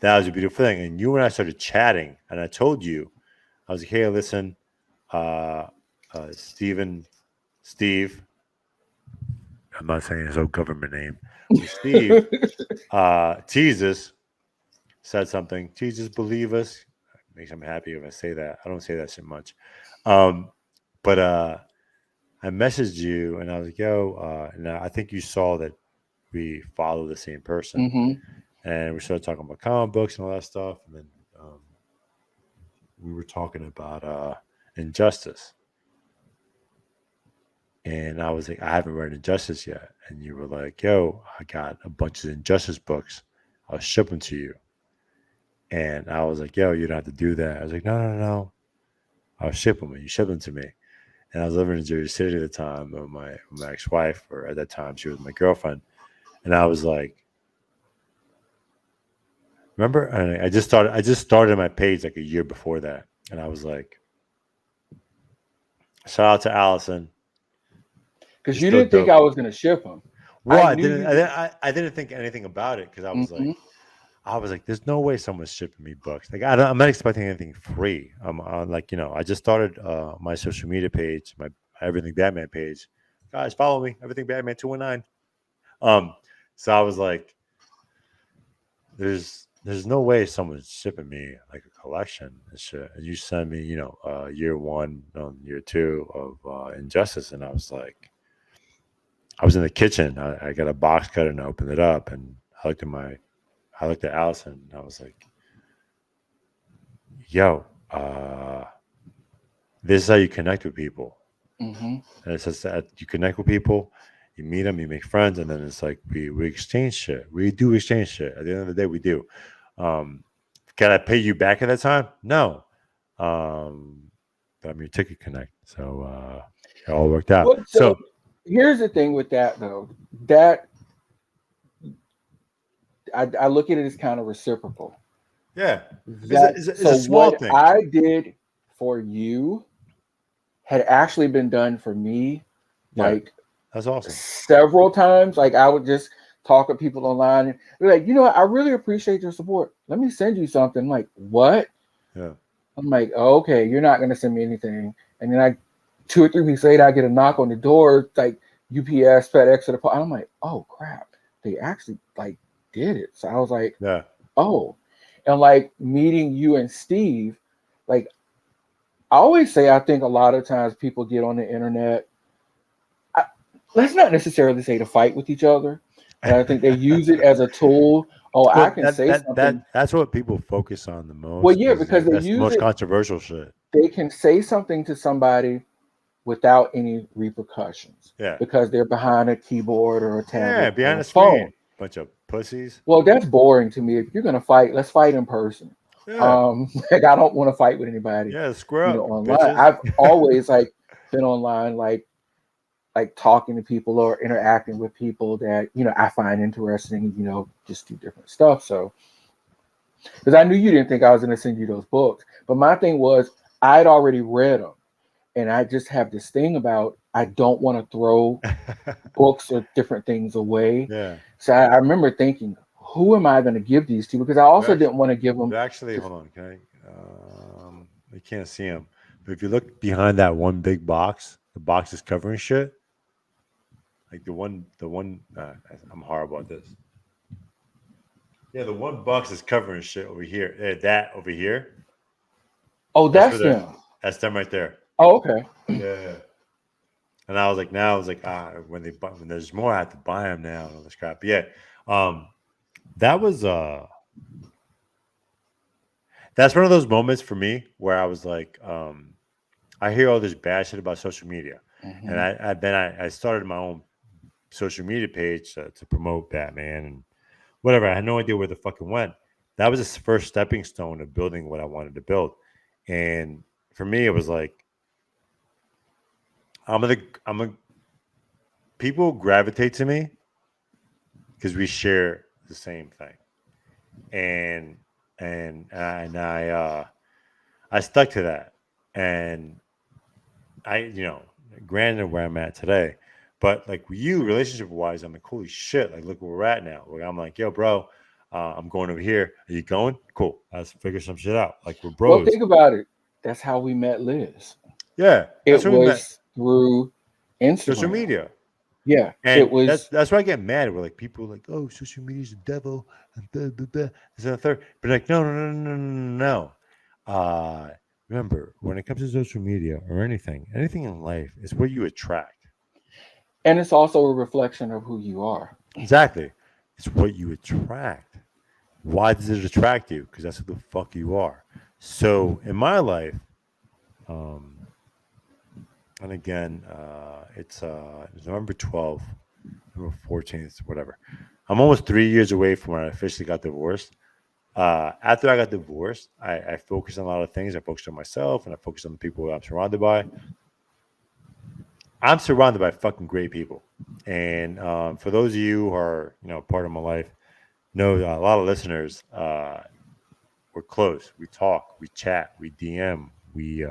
was a beautiful thing. And you and I started chatting, and I told you, I was like, hey, listen, Steve, I'm not saying his own government name, but Steve, Jesus said something. Jesus, believe us. Makes him happy if I say that. I don't say that shit much. But I messaged you and I was like, yo, and I think you saw that we follow the same person. And we started talking about comic books and all that stuff. And then we were talking about Injustice. And I was like, I haven't read Injustice yet. And you were like, yo, I got a bunch of Injustice books. I'll ship them to you. And I was like, yo, you don't have to do that. I was like, no. I'll ship them. And you ship them to me. And I was living in Jersey City at the time with my ex-wife, or at that time she was my girlfriend. And I was like, remember? And I just started my page like a year before that. And I was like, shout out to Allison. Because you didn't think I was going to ship them. Well, I didn't think anything about it because I was like, there's no way someone's shipping me books. Like, I'm not expecting anything free. I'm like, I just started my social media page, my Everything Batman page. Guys, follow me, Everything Batman 219. So I was like, there's no way someone's shipping me like a collection and shit. And you send me, year 1, year 2 of Injustice, and I was like, I was in the kitchen. I got a box cutter and I opened it up, and I looked at Allison, and I was like, yo, this is how you connect with people. And it says that you connect with people, you meet them, you make friends, and then it's like we exchange shit. We do exchange shit. At the end of the day, we do. Can I pay you back at that time? No. But I'm your ticket connect. So it all worked out. Well, so here's the thing with that, though. That I look at it as kind of reciprocal. Yeah. It's a small thing. What I did for you had actually been done for me, like, that's awesome. Several times. Like, I would just talk with people online and be like, I really appreciate your support. Let me send you something. I'm like, what? Yeah. I'm like, oh, okay, you're not going to send me anything. And then 2 or 3 weeks later, I get a knock on the door, like UPS, FedEx, or I'm like, oh crap, they actually like did it. So I was like, yeah. Oh, and like meeting you and Steve, like I always say, I think a lot of times people get on the internet. Let's not necessarily say to fight with each other, but I think they use it as a tool. Oh, I can say something. That's what people focus on the most. Well, yeah, because they that's use the most it, controversial shit. They can say something to somebody without any repercussions. Yeah. Because they're behind a keyboard or a tablet. Yeah, behind a a screen. phone. Bunch of pussies. Well, that's boring to me. If you're gonna fight, let's fight in person. Yeah. Like I don't want to fight with anybody. Yeah, square up, online. bitches. I've always been online, like talking to people or interacting with people that I find interesting. Just do different stuff. So, because I knew you didn't think I was gonna send you those books, but my thing was I'd already read them, and I just have this thing about I don't want to throw books or different things away. Yeah. So I remember thinking, who am I going to give these to? Because I also didn't want to give them. Actually, hold on, okay. I can't see them, but if you look behind that one big box, the box is covering shit. Like the one. I'm horrible at this. Yeah, the one box is covering shit over here. That over here. Oh, that's them. That's them right there. Oh, okay. Yeah. And I was like, when there's more, I have to buy them now. All this crap. But yeah. That was that's one of those moments for me where I was like, I hear all this bad shit about social media, and I started my own social media page to promote Batman and whatever. I had no idea where the fuck it went. That was the first stepping stone of building what I wanted to build, and for me, it was like, people gravitate to me because we share the same thing, and I stuck to that, And granted where I'm at today, but like with you, relationship wise, I'm like, holy shit, like look where we're at now. Like, I'm like, yo, bro, I'm going over here. Are you going? Cool. Let's figure some shit out. Like we're Well, bros. think about it. That's how we met Liz. Yeah, It that's where we met. was through Social Instagram. media. Yeah, And it was. that's why I get mad. We're like people are like, oh, social media is the devil, and blah, blah, blah. This and the third. But like, no. Remember, when it comes to social media or anything in life, it's what you attract. And it's also a reflection of who you are. Exactly, it's what you attract. Why does it attract you? Because that's who the fuck you are. So in my life, and again, it's November 12th, November 14th, whatever. I'm almost 3 years away from when I officially got divorced. After I got divorced, I focused on a lot of things. I focused on myself and I focused on the people I'm surrounded by. I'm surrounded by fucking great people. And for those of you who are, part of my life, know a lot of listeners, we're close. We talk, we chat, we DM, we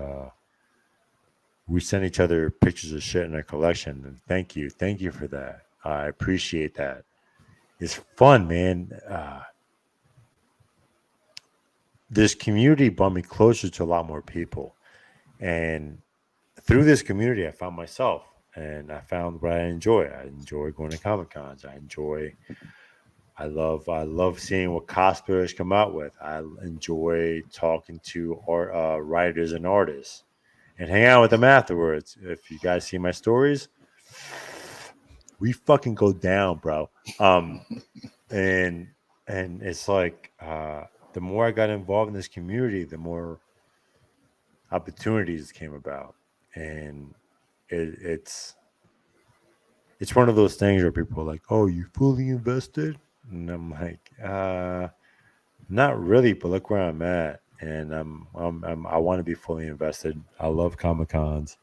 send each other pictures of shit in our collection. And thank you for that. I appreciate that. It's fun, man. This community brought me closer to a lot more people, and through this community, I found myself, and I found what I enjoy. I enjoy going to Comic Cons. I love seeing what cosplayers come out with. I enjoy talking to writers and artists, and hang out with them afterwards. If you guys see my stories, we fucking go down, bro. And it's like the more I got involved in this community, the more opportunities came about, and it's one of those things where people are like, "Oh, you fully invested?" And I'm like, not really, but look where I'm at, and I want to be fully invested. I love Comic Cons.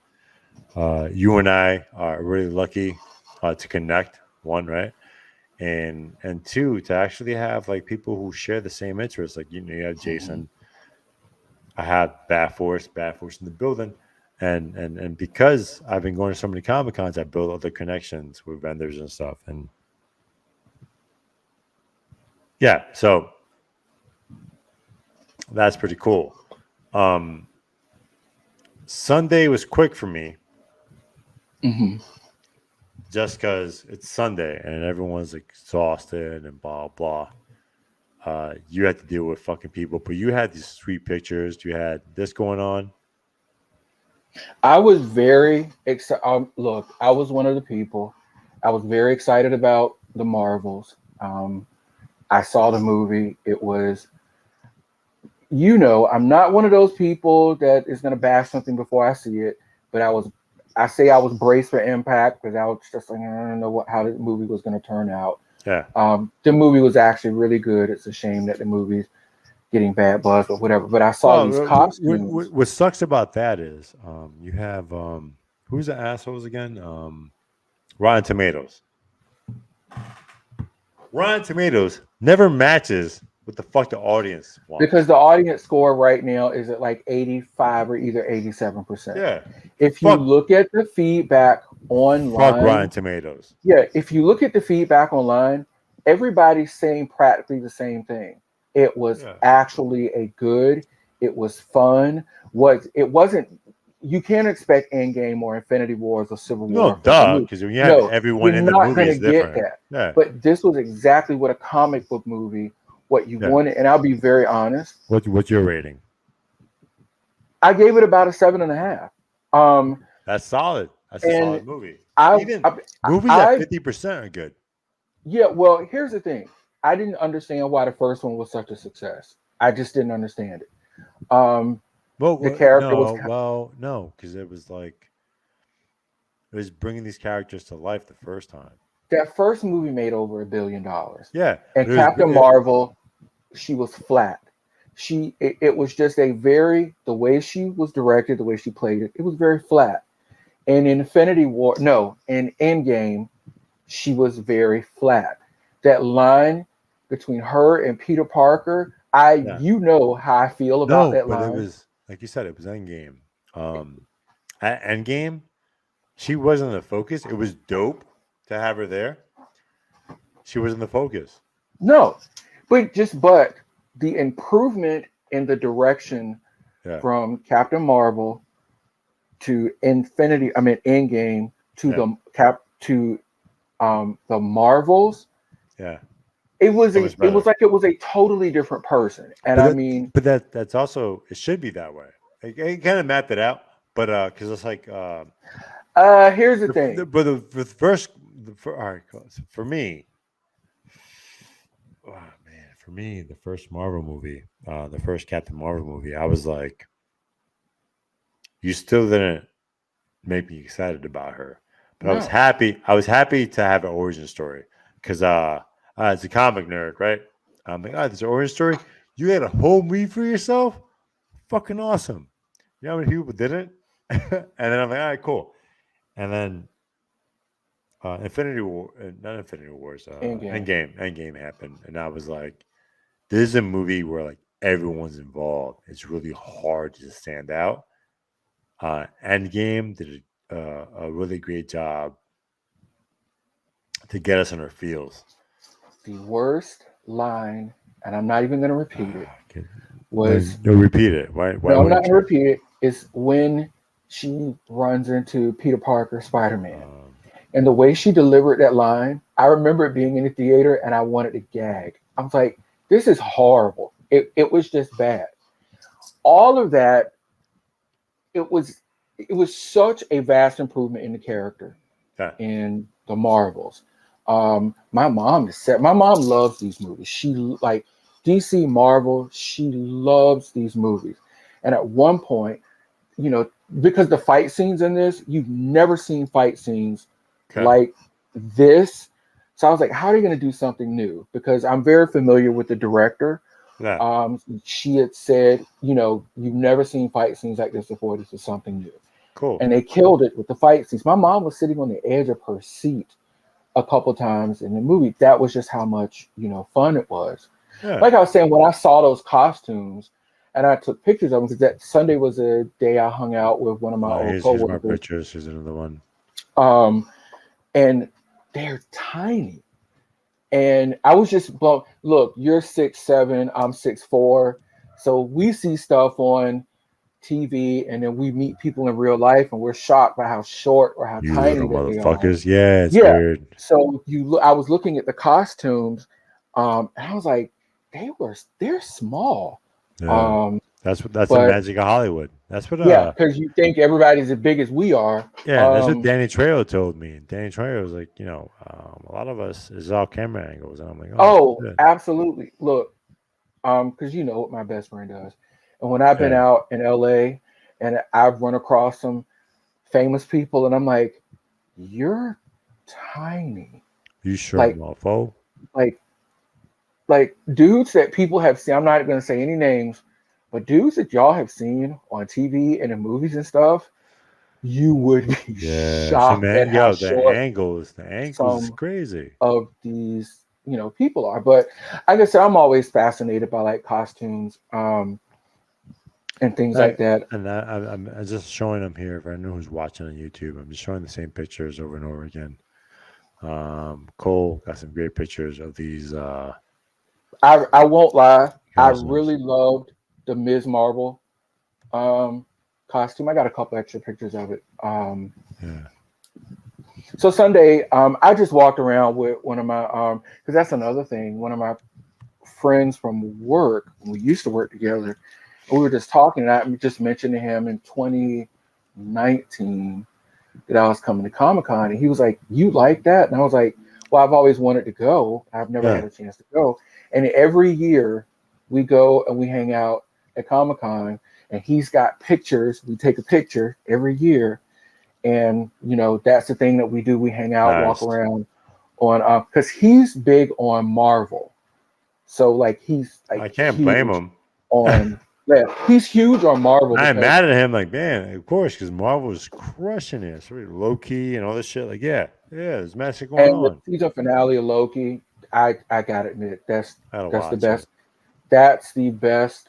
You and I are really lucky to connect. One, right? And two, to actually have like people who share the same interests. Like you have Jason. I have Bat Force in the building. And because I've been going to so many Comic Cons, I built other connections with vendors and stuff. And yeah, so that's pretty cool. Sunday was quick for me. Just because it's Sunday and everyone's exhausted and blah blah. You had to deal with fucking people, but you had these sweet pictures. You had this going on. I was very excited. Look, I was one of the people. I was very excited about the Marvels. I saw the movie. It was, I'm not one of those people that is going to bash something before I see it, but I was braced for impact because I was just like, I don't know how the movie was going to turn out. Yeah. The movie was actually really good. It's a shame that the movie's getting bad buzz or whatever. But I saw these costumes. What sucks about that is you have who's the assholes again? Rotten Tomatoes. Rotten Tomatoes never matches what the fuck the audience wants. Because the audience score right now is at like 85 or either 87%. Yeah. If you look at the feedback online, fuck Rotten Tomatoes. Yeah, if you look at the feedback online, everybody's saying practically the same thing. It was actually it was fun. It wasn't, you can't expect Endgame or Infinity Wars or Civil War. No, duh, because when you have everyone in the movie is different. Get that. Yeah. But this was exactly what a comic book movie, what you wanted, and I'll be very honest. What's your rating? I gave it about a 7.5. That's solid. That's a solid movie. Movies at 50% are good. Yeah, well, here's the thing. I didn't understand why the first one was such a success. I just didn't understand it. The character was no, because it was bringing these characters to life the first time. That first movie made over $1 billion. Yeah, and Captain Marvel, she was flat. It was just the way she was directed, the way she played it was very flat. And in in Endgame, she was very flat. That line between her and Peter Parker, you know how I feel about that line. But it was, like you said, it was Endgame. At Endgame, she wasn't the focus. It was dope to have her there. She wasn't the focus. No, but the improvement in the direction Yeah. from Captain Marvel to Endgame to the Marvels. Yeah. It was It was like it was a totally different person. And but that's also, it should be that way. It kind of mapped it out, but because it's like here's the thing. All right, cool. So for me, oh man, for me, the first Marvel movie, the first Captain Marvel movie, I was like, you still didn't make me excited about her, but I was No. happy. I was happy to have an origin story because as a comic nerd, right? I'm like, oh, there's an origin story. You had a whole movie for yourself. Fucking awesome. You know how many people didn't? And then I'm like, all right, cool. And then Infinity War, not Infinity Wars, Endgame happened, and I was like, this is a movie where like everyone's involved. It's really hard to stand out. Endgame did a really great job to get us in our feels. The worst line, and I'm not even going to repeat it, Okay. was No, repeat it. Why no, I'm not wouldn't going to repeat it. Is when she runs into Peter Parker, Spider-Man. And the way she delivered that line, I remember it being in the theater and I wanted to gag. I was like, this is horrible. It was just bad. All of that, it was such a vast improvement in the character in the Marvels. My mom loves these movies. She like DC Marvel, she loves these movies. And at one point, because the fight scenes in this, you've never seen fight scenes like this. So I was like, how are you going to do something new? Because I'm very familiar with the director. Yeah. She had said, you've never seen fight scenes like this before. This is something new. Cool. And they killed it with the fight scenes. My mom was sitting on the edge of her seat a couple times in the movie. That was just how much, fun it was. Yeah. Like I was saying, when I saw those costumes and I took pictures of them, because that Sunday was a day I hung out with one of my old Here's coworkers. my pictures. Here's another one. And they're tiny. And I was just blown. Look, you're 6'7", I'm 6'4". So we see stuff on TV and then we meet people in real life and we're shocked by how short or how You tiny little they are. motherfuckers. Yeah, it's weird. So I was looking at the costumes, and I was like, they're small. Yeah. That's the magic of Hollywood. That's what because you think everybody's as big as we are. Yeah, that's what Danny Trejo told me. Danny Trejo was like, a lot of us is all camera angles, and I'm like, absolutely. Look, because you know what my best friend does, and when I've been out in LA and I've run across some famous people, and I'm like, you're tiny. You sure, mofo? Like dudes that people have seen. I'm not going to say any names. But dudes that y'all have seen on TV and in movies and stuff, you would be shocked at how short the angles is crazy. Of these, people are. But like I said, I'm always fascinated by like costumes and things like that. And I'm just showing them here. If I know who's watching on YouTube, I'm just showing the same pictures over and over again. Cole got some great pictures of these. I won't lie. I really loved the Ms. Marvel costume. I got a couple extra pictures of it. So Sunday, I just walked around with one of my because that's another thing. One of my friends from work, we used to work together, and we were just talking, and I just mentioned to him in 2019 that I was coming to Comic-Con, and he was like, "You like that?" And I was like, "Well, I've always wanted to go. I've never had a chance to go." And every year we go and we hang out at Comic-Con, and he's got pictures. We take a picture every year, and that's the thing that we do. We hang out, walk around on because he's big on Marvel. So like he's like I can't blame him on. Yeah, he's huge on Marvel. I'm mad at him, like, man, of course, because Marvel is crushing it. So low key and all this shit. Like, there's magic going on. And the season finale of Loki, I gotta admit, that's the best. It. That's the best,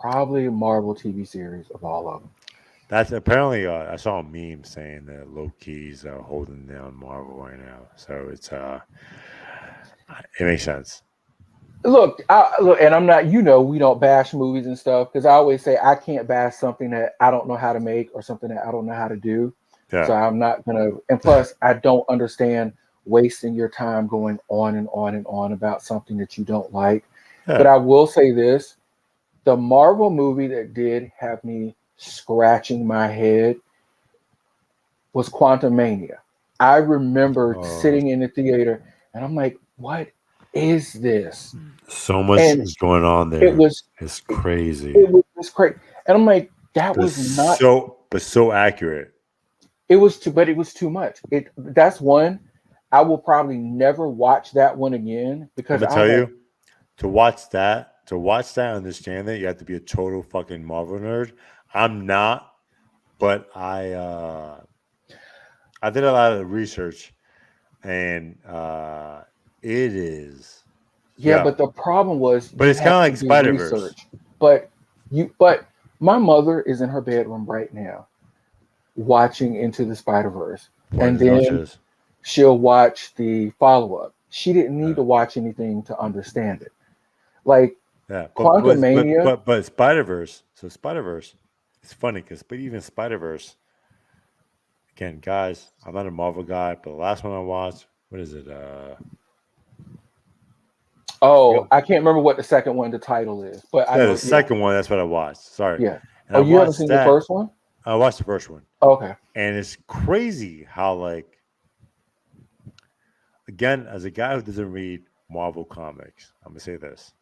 probably Marvel TV series of all of them. That's apparently I saw a meme saying that low key's holding down Marvel right now. So it's it makes sense. Look, and I'm not. We don't bash movies and stuff because I always say I can't bash something that I don't know how to make or something that I don't know how to do. Yeah. So I'm not gonna. And plus, I don't understand wasting your time going on and on and on about something that you don't like. Yeah. But I will say this: the Marvel movie that did have me scratching my head was Quantum Mania. I remember sitting in the theater and I'm like, what is this? So much And is going on there. It's crazy. It was just crazy. And I'm like, that But was not so accurate. it was too much. That's one. I will probably never watch that one again because I'm gonna tell you, to watch that, understand that, you have to be a total fucking Marvel nerd. I'm not, but I did a lot of research, and it is. But the problem was But it's kind of like Spider-Verse. But my mother is in her bedroom right now watching Into the Spider-Verse. And then she'll watch the follow-up. She didn't need to watch anything to understand it. Like Quantum Mania. But Spider-Verse. So Spider-Verse, it's funny because even Spider-Verse, again, guys, I'm not a Marvel guy, but the last one I watched, what is it? I can't remember what the second one, the title is, but I know the second one. That's what I watched. Sorry. Yeah. And you haven't seen the first one? I watched the first one. Okay. And it's crazy how, again, as a guy who doesn't read Marvel comics, I'm gonna say this: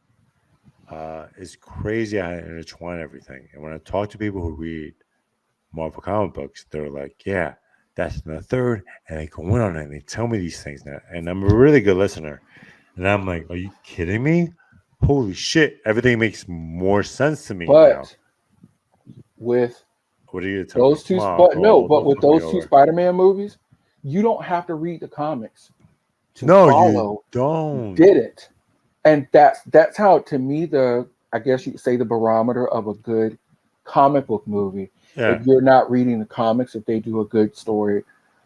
it's crazy how I intertwine everything. And when I talk to people who read Marvel comic books, they're like, "Yeah, that's in the third," and they go in on it and they tell me these things now. And I'm a really good listener. And I'm like, are you kidding me? Holy shit. Everything makes more sense to me now. With what are you those two with those two Spider-Man movies, you don't have to read the comics to follow. You don't. Did it. And that's how, to me, I guess you could say the barometer of a good comic book movie. Yeah. If you're not reading the comics, if they do a good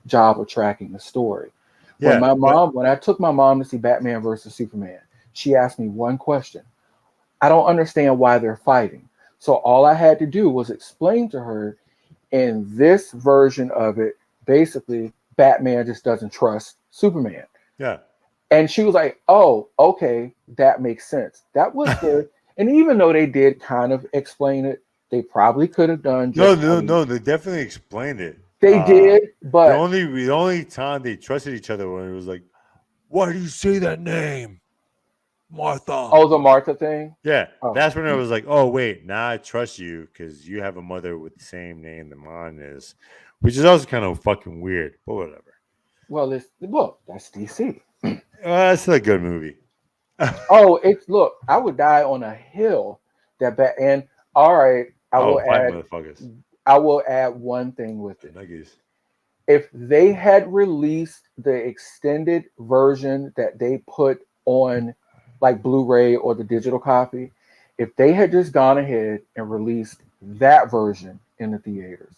job of tracking the story. When I took my mom to see Batman versus Superman, she asked me one question. I don't understand why they're fighting. So all I had to do was explain to her, in this version of it, basically, Batman just doesn't trust Superman. Yeah. And she was like, oh, okay, that makes sense. That was good. And even though they did kind of explain it, they probably could have done. No, they definitely explained it. They did, but the only time they trusted each other when it was like, why do you say that name, Martha? Oh, the Martha thing. Yeah, that's when it was like, oh wait, now I trust you because you have a mother with the same name that mine is, which is also kind of fucking weird, but whatever. Well, that's DC. That's a good movie. I would die on a hill that and all right, I will add one thing with it. If they had released the extended version that they put on like Blu-ray or the digital copy, if they had just gone ahead and released that version in the theaters,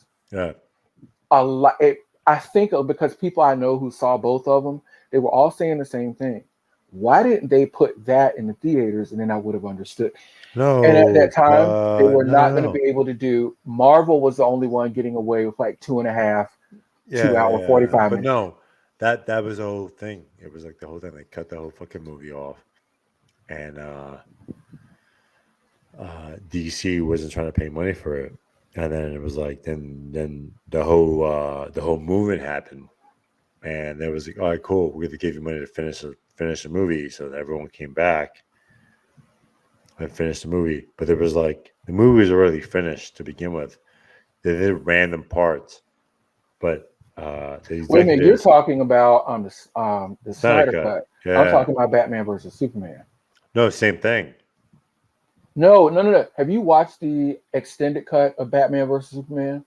I think because people I know who saw both of them, they were all saying the same thing. Why didn't they put that in the theaters? And then I would have understood. No. And at that time, they were not going to be able to do. Marvel was the only one getting away with like 2.5, 2 hour, 45 minutes. But no, that was the whole thing. It was like the whole thing. They cut the whole fucking movie off, and DC wasn't trying to pay money for it. And then it was like, then the whole movement happened, and there was like, all right, cool, we're gonna give you money to finish the movie, so that everyone came back and finished the movie. But there was like, the movie was already finished to begin with. They did random parts, but wait a minute, you're talking about the Snyder cut. Yeah. I'm talking about Batman versus Superman. No, same thing. No. Have you watched the extended cut of Batman versus Superman?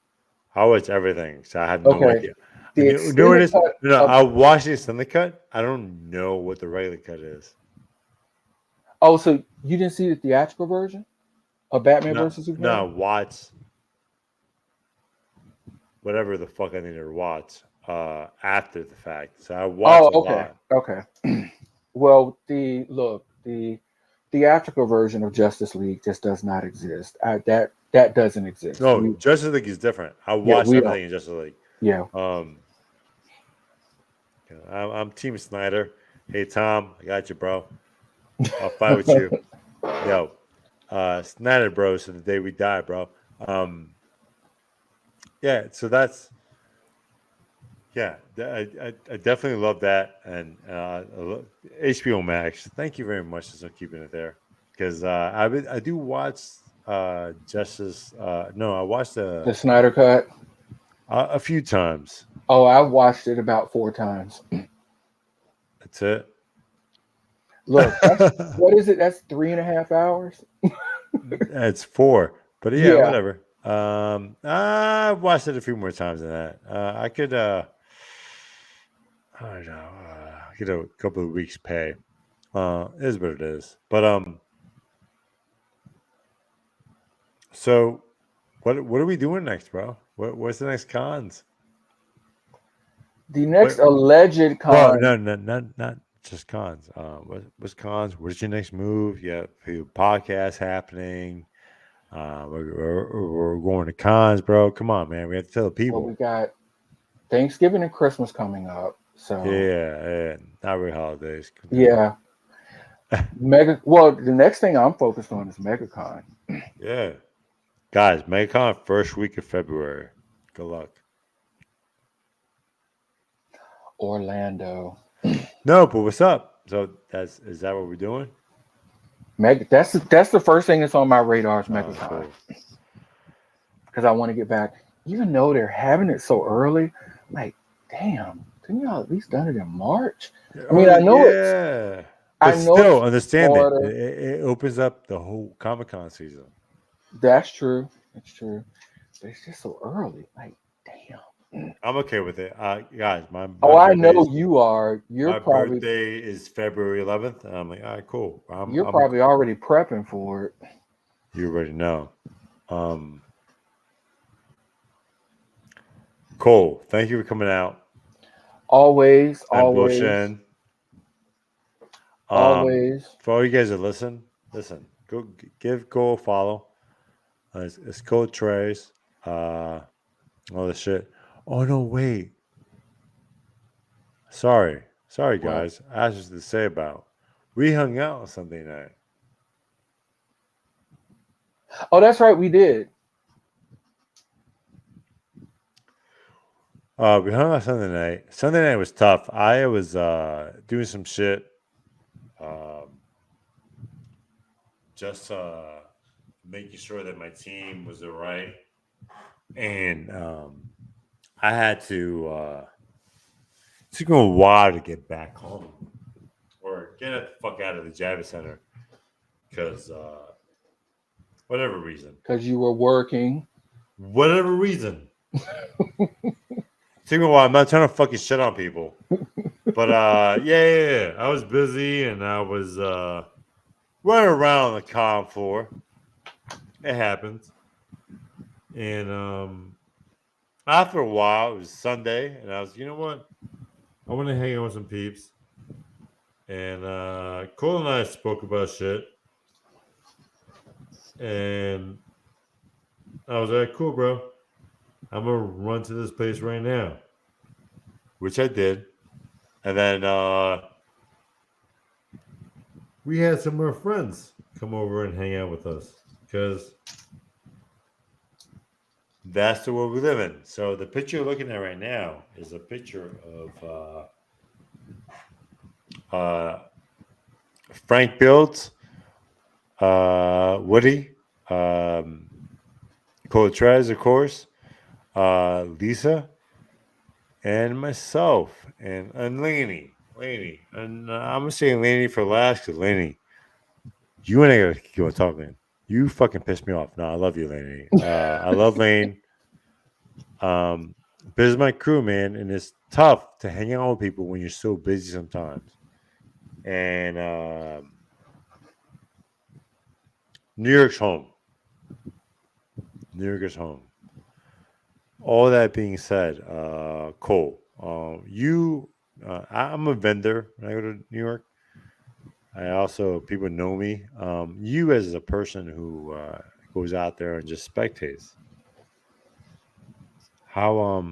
I watched everything, so I have no idea. I watched the extended cut. I don't know what the regular cut is. Oh, so you didn't see the theatrical version of Batman versus Superman? No, whatever the fuck I need to watch after the fact. So I watch Oh, a okay, lot. okay. Well, the theatrical version of Justice League just does not exist. That doesn't exist. No, Justice League is different. I Yeah, watch we don't. everything in Justice League. Yeah. I'm Team Snyder. Hey Tom, I got you, bro. I'll fight with you. Yo, Snyder Bros to the day we die, bro. Yeah, so that's I definitely love that, and HBO Max. Thank you very much for keeping it there, because I do watch Justice. No, I watched The Snyder Cut. a few times. Oh, I watched it about 4 times. That's it. Look, what is it? That's 3.5 hours. It's 4, but yeah, Yeah. whatever. I watched it a few more times than that. I could, I don't know, get a couple of weeks pay. It is what it is. But so what are we doing next, bro? What's the next cons? The next What? alleged Well, con. no, not just cons. What's cons? What's your next move? Yeah, a few podcasts happening. We're going to cons, bro. Come on, man. We have to tell the Well, we people. got Thanksgiving and Christmas coming up. So Yeah, not really holidays. yeah. Well, the next thing I'm focused on is MegaCon. Yeah. Guys, MegaCon first week of February. Good luck. Orlando. No, but what's up? So is that what we're doing? That's the first thing that's on my radar is Oh, MegaCon. cool. Because I want to get back. Even though they're having it so early, like, damn, couldn't y'all at least done it in March? I mean, I know yeah. I But know still, it's understand it. Florida. It opens up the whole Comic-Con season. That's true. That's true. But it's just so early. Like, damn. I'm okay with it. Guys, my I know birthday's- you are. my birthday is February 11th, and I'm like, all right, cool. You're probably already prepping for it. You already know. Cole, thank you for coming out Always, and always, bullshitting. always. For all you guys that listen, go give Cole a follow. It's Cole Trace. All this shit. Oh no, wait. Sorry, guys. I have just to say about. We hung out on Sunday night. Oh, that's right. We did. We hung out Sunday night. Sunday night was tough. I was doing some shit. Just making sure that my team was all right. And I had to it took me a while to get back home or get the fuck out of the Javits Center because whatever reason. Because you were working. Whatever reason. Took me a while. I'm not trying to fucking shit on people. But yeah. I was busy and I was running around the con floor. It happens. And after a while, it was Sunday, and I was, you know what? I want to hang out with some peeps. And Cole and I spoke about shit. And I was like, cool, bro. I'm going to run to this place right now. Which I did. And then we had some of our friends come over and hang out with us. Because that's the world we live in. So the picture you're looking at right now is a picture of Frank Builds, Woody, Coltrez, of course, Lisa, and myself, and Laney. And I'm going to say Laney for last because Laney, you and I got to keep on talking. You fucking pissed me off. No, I love you, Laney. I love Lane. But it's my crew, man, and it's tough to hang out with people when you're so busy sometimes. And New York's home. New York is home. all that being said, Cole, I'm a vendor when I go to New York. I also people know me. You as a person who goes out there and just spectates. How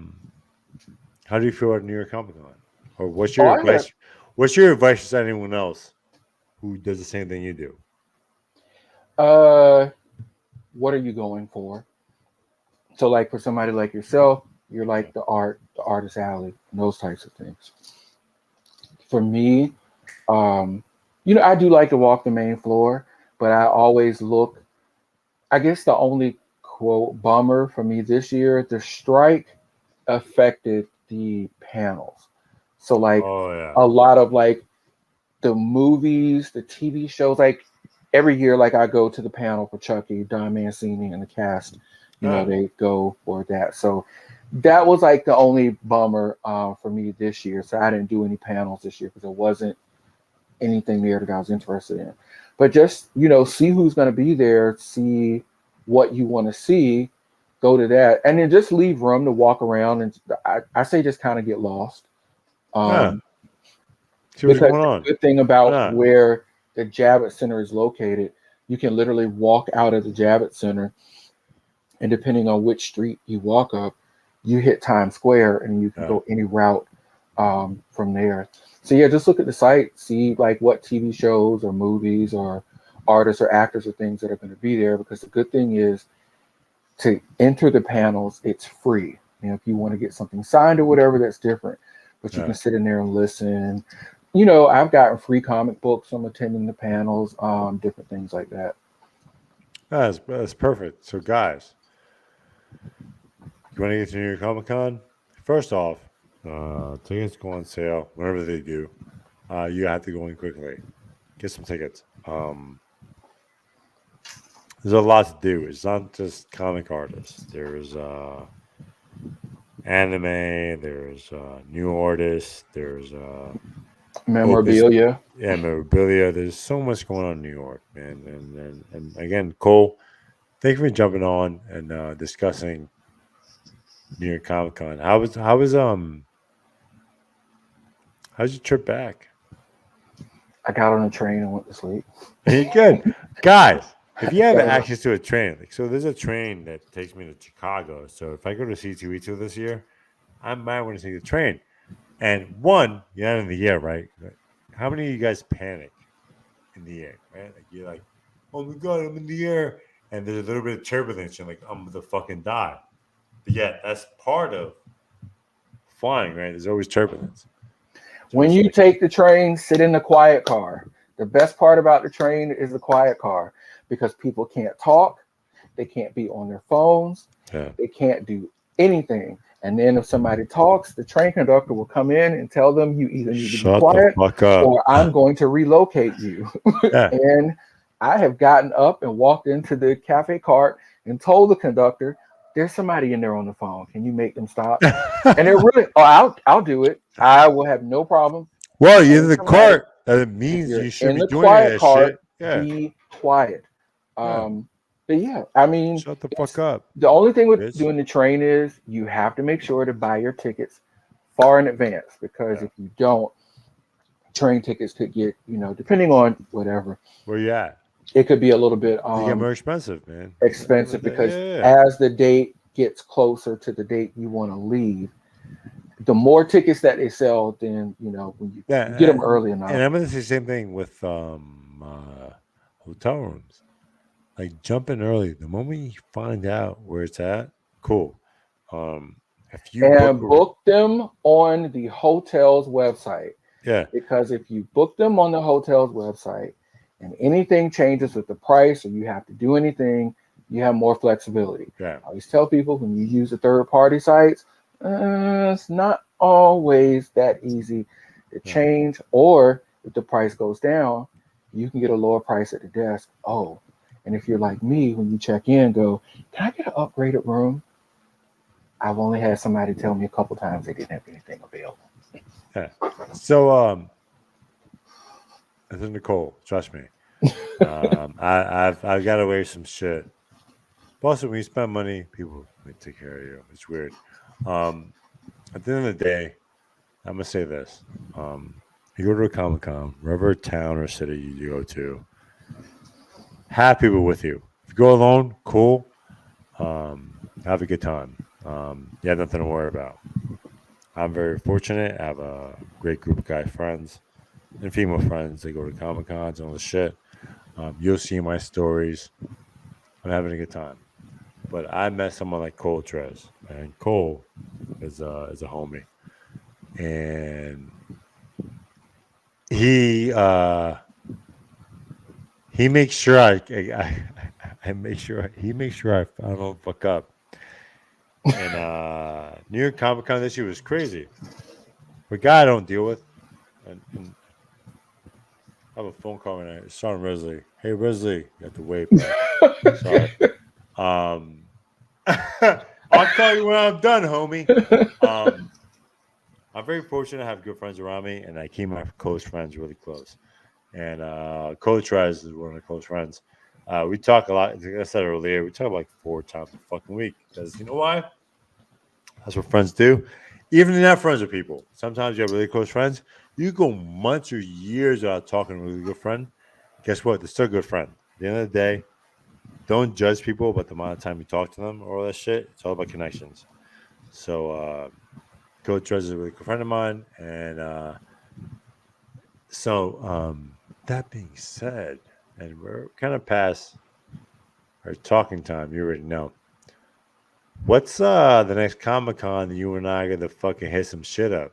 how do you feel at New York Comic Con? Or what's Oh, your I have. advice? What's your advice to anyone else who does the same thing you do? Uh, what are you going for? So, like for somebody like yourself, you're like the artist alley, and those types of things. For me, um, I do like to walk the main floor, but I always look. I guess the only quote bummer for me this year, the strike affected the panels. So like Oh yeah, a lot of like the movies, the TV shows, like every year, like I go to the panel for Chucky, Don Mancini, and the cast. yeah, They go for that. So that was like the only bummer for me this year. So I didn't do any panels this year because it wasn't anything there that I was interested in. But just see who's going to be there, see what you want to see, go to that, and then just leave room to walk around. And I say just kind of get lost. yeah. Um, See what's because going the on. good thing Why about not? where the Javits Center is located, you can literally walk out of the Javits Center, and depending on which street you walk up, you hit Times Square, and you can Yeah, go any route from there. So yeah, just look at the site, see like what TV shows or movies or artists or actors or things that are going to be there. Because the good thing is to enter the panels, it's free. If you want to get something signed or whatever, that's different. But you yeah. can sit in there and listen. I've gotten free comic books from attending the panels, different things like that. That's perfect. So guys, you want to get to New York Comic Con? First off, tickets go on sale whenever they do. You have to go in quickly. Get some tickets. There's a lot to do. It's not just comic artists. There's anime. There's new artists. There's opus. Memorabilia. Yeah, memorabilia. There's so much going on in New York, man. And again, Cole, thank you for jumping on and discussing New York Comic Con. How's your trip back? I got on a train and went to sleep. Are you good, guys? If you have Got it. access to a train, like so, there's a train that takes me to Chicago. So if I go to C2E2 this year, I might want to take the train. And one, you're not in the air, right? How many of you guys panic in the air, right? Like you're like, oh my god, I'm in the air, and there's a little bit of turbulence. You're like, I'm gonna fucking die. But yeah, that's part of flying, right? There's always turbulence. So When it's you like, take the train, sit in the quiet car. The best part about the train is the quiet car because people can't talk, they can't be on their phones, yeah, they can't do anything. And then if somebody talks, the train conductor will come in and tell them you either need to be shut the quiet fuck up. or I'm going to relocate you. Yeah, And I have gotten up and walked into the cafe cart and told the conductor, there's somebody in there on the phone. Can you make them stop? And they're really, I'll do it. I will have no problem well, you're in telling the somebody cart. That if means you're you should in be the doing quiet that shit. cart, Yeah, be quiet. yeah. But yeah, I mean, Shut the fuck up, the only thing with bitch. doing the train is you have to make sure to buy your tickets far in advance because Yeah. if you don't, train tickets could get, depending on whatever, Where you at? it could be a little bit They get more expensive, man. expensive Yeah, because yeah, as the date gets closer to the date you want to leave, the more tickets that they sell, then when you yeah. get them early And enough. I'm gonna say the same thing with hotel rooms. Like jump in early. The moment you find out where it's at, cool. Um, if you book, And book them on the hotel's website yeah, because if you book them on the hotel's website and anything changes with the price or you have to do anything, you have more flexibility. yeah, I always tell people when you use the third party sites, it's not always that easy to yeah. change, or if the price goes down, you can get a lower price at the desk. Oh, and if you're like me, when you check in, go, can I get an upgraded room? I've only had somebody tell me a couple times they didn't have anything available. Yeah. So, I think Nicole, trust me. I've got to wear some shit But also, when you spend money, people take care of you. It's weird. At the end of the day, I'm gonna say this: you go to a Comic Con, wherever town or city you go to, have people with you. If you go alone, cool. Have a good time. You have nothing to worry about. I'm very fortunate. I have a great group of guy friends and female friends. They go to Comic Cons and all this shit. You'll see my stories. I'm having a good time. But I met someone like Cole Trez, and Cole is a homie, and he makes sure I make sure he makes sure I don't fuck up. And New York Comic Con this year was crazy. A guy I don't deal with, and I have a phone call right now. It's Sean Risley. Hey Risley, you have to wait, bro. Sorry. I'll call you when I'm done, homie. I'm very fortunate to have good friends around me, and I keep my close friends really close. And Coach Rise is one of my close friends. We talk a lot. Like I said earlier, we talk like 4 times a fucking week. Because you know why? That's what friends do. Even if you're not friends with people, sometimes you have really close friends. You go months or years without talking to a really good friend. Guess what? They're still a good friend. At the end of the day, don't judge people about the amount of time you talk to them or all that shit. It's all about connections. So, Coach Rise is a really good friend of mine. And that being said, and we're kind of past our talking time. You already know. What's the next Comic Con that you and I got to fucking hit some shit up?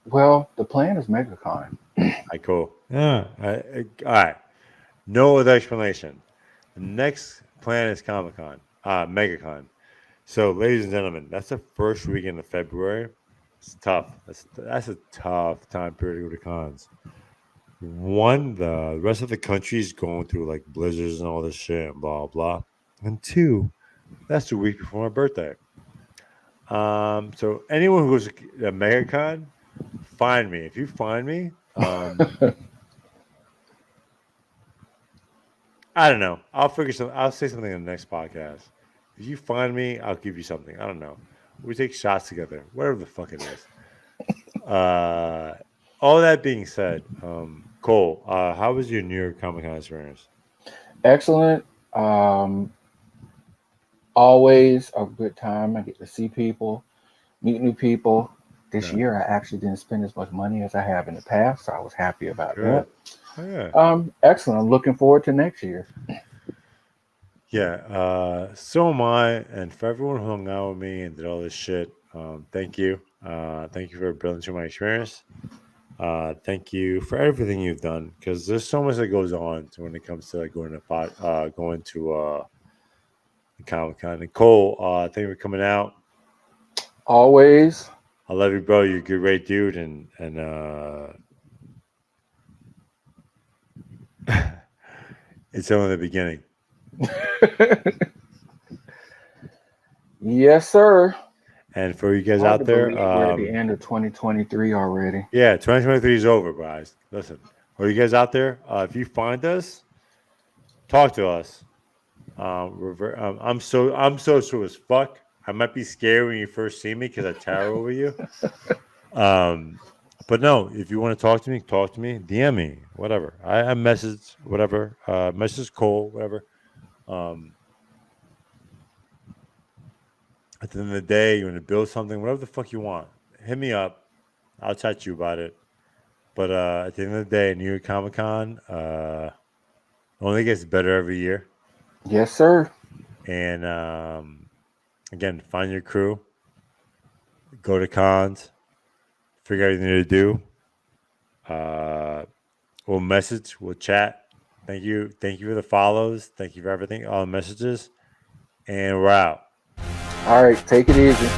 Well, the plan is MegaCon. Cool. Yeah. All right. No other explanation. The next plan is Comic Con, MegaCon. So, ladies and gentlemen, that's the first weekend of February. It's tough. That's a tough time period to go to cons. One, the rest of the country is going through like blizzards and all this shit and blah blah. And 2, that's the week before my birthday. So anyone who goes to MegaCon, find me. If you find me, I don't know. I'll figure something. I'll say something in the next podcast. If you find me, I'll give you something. I don't know. We take shots together. Whatever the fuck it is. All that being said, Cole, how was your New York Comic Con experience? Excellent. Always a good time. I get to see people, meet new people. This year, I actually didn't spend as much money as I have in the past, so I was happy about that. Oh, yeah. Excellent. I'm looking forward to next year. Yeah, so am I. And for everyone who hung out with me and did all this shit, thank you. Thank you for building to my experience. Thank you for everything you've done, because there's so much that goes on when it comes to like going to Comic Con. And Cole, thank you for coming out. Always. I love you, bro. You're a good, great dude, and it's only the beginning. Yes, sir. And for you guys out there, we're at the end of 2023 already. Yeah, 2023 is over, guys. Listen, for you guys out there, if you find us, talk to us. I'm social as fuck. I might be scared when you first see me because I tower over you. But no, if you want to talk to me, DM me, whatever. I message, whatever. Message Cole, whatever. At the end of the day, you want to build something, whatever the fuck you want, hit me up. I'll chat to you about it. But at the end of the day, New York Comic Con only gets better every year. Yes, sir. And again, find your crew, go to cons, figure out what you need to do. We'll message, we'll chat. Thank you for the follows. Thank you for everything, all the messages, and we're out. All right, take it easy.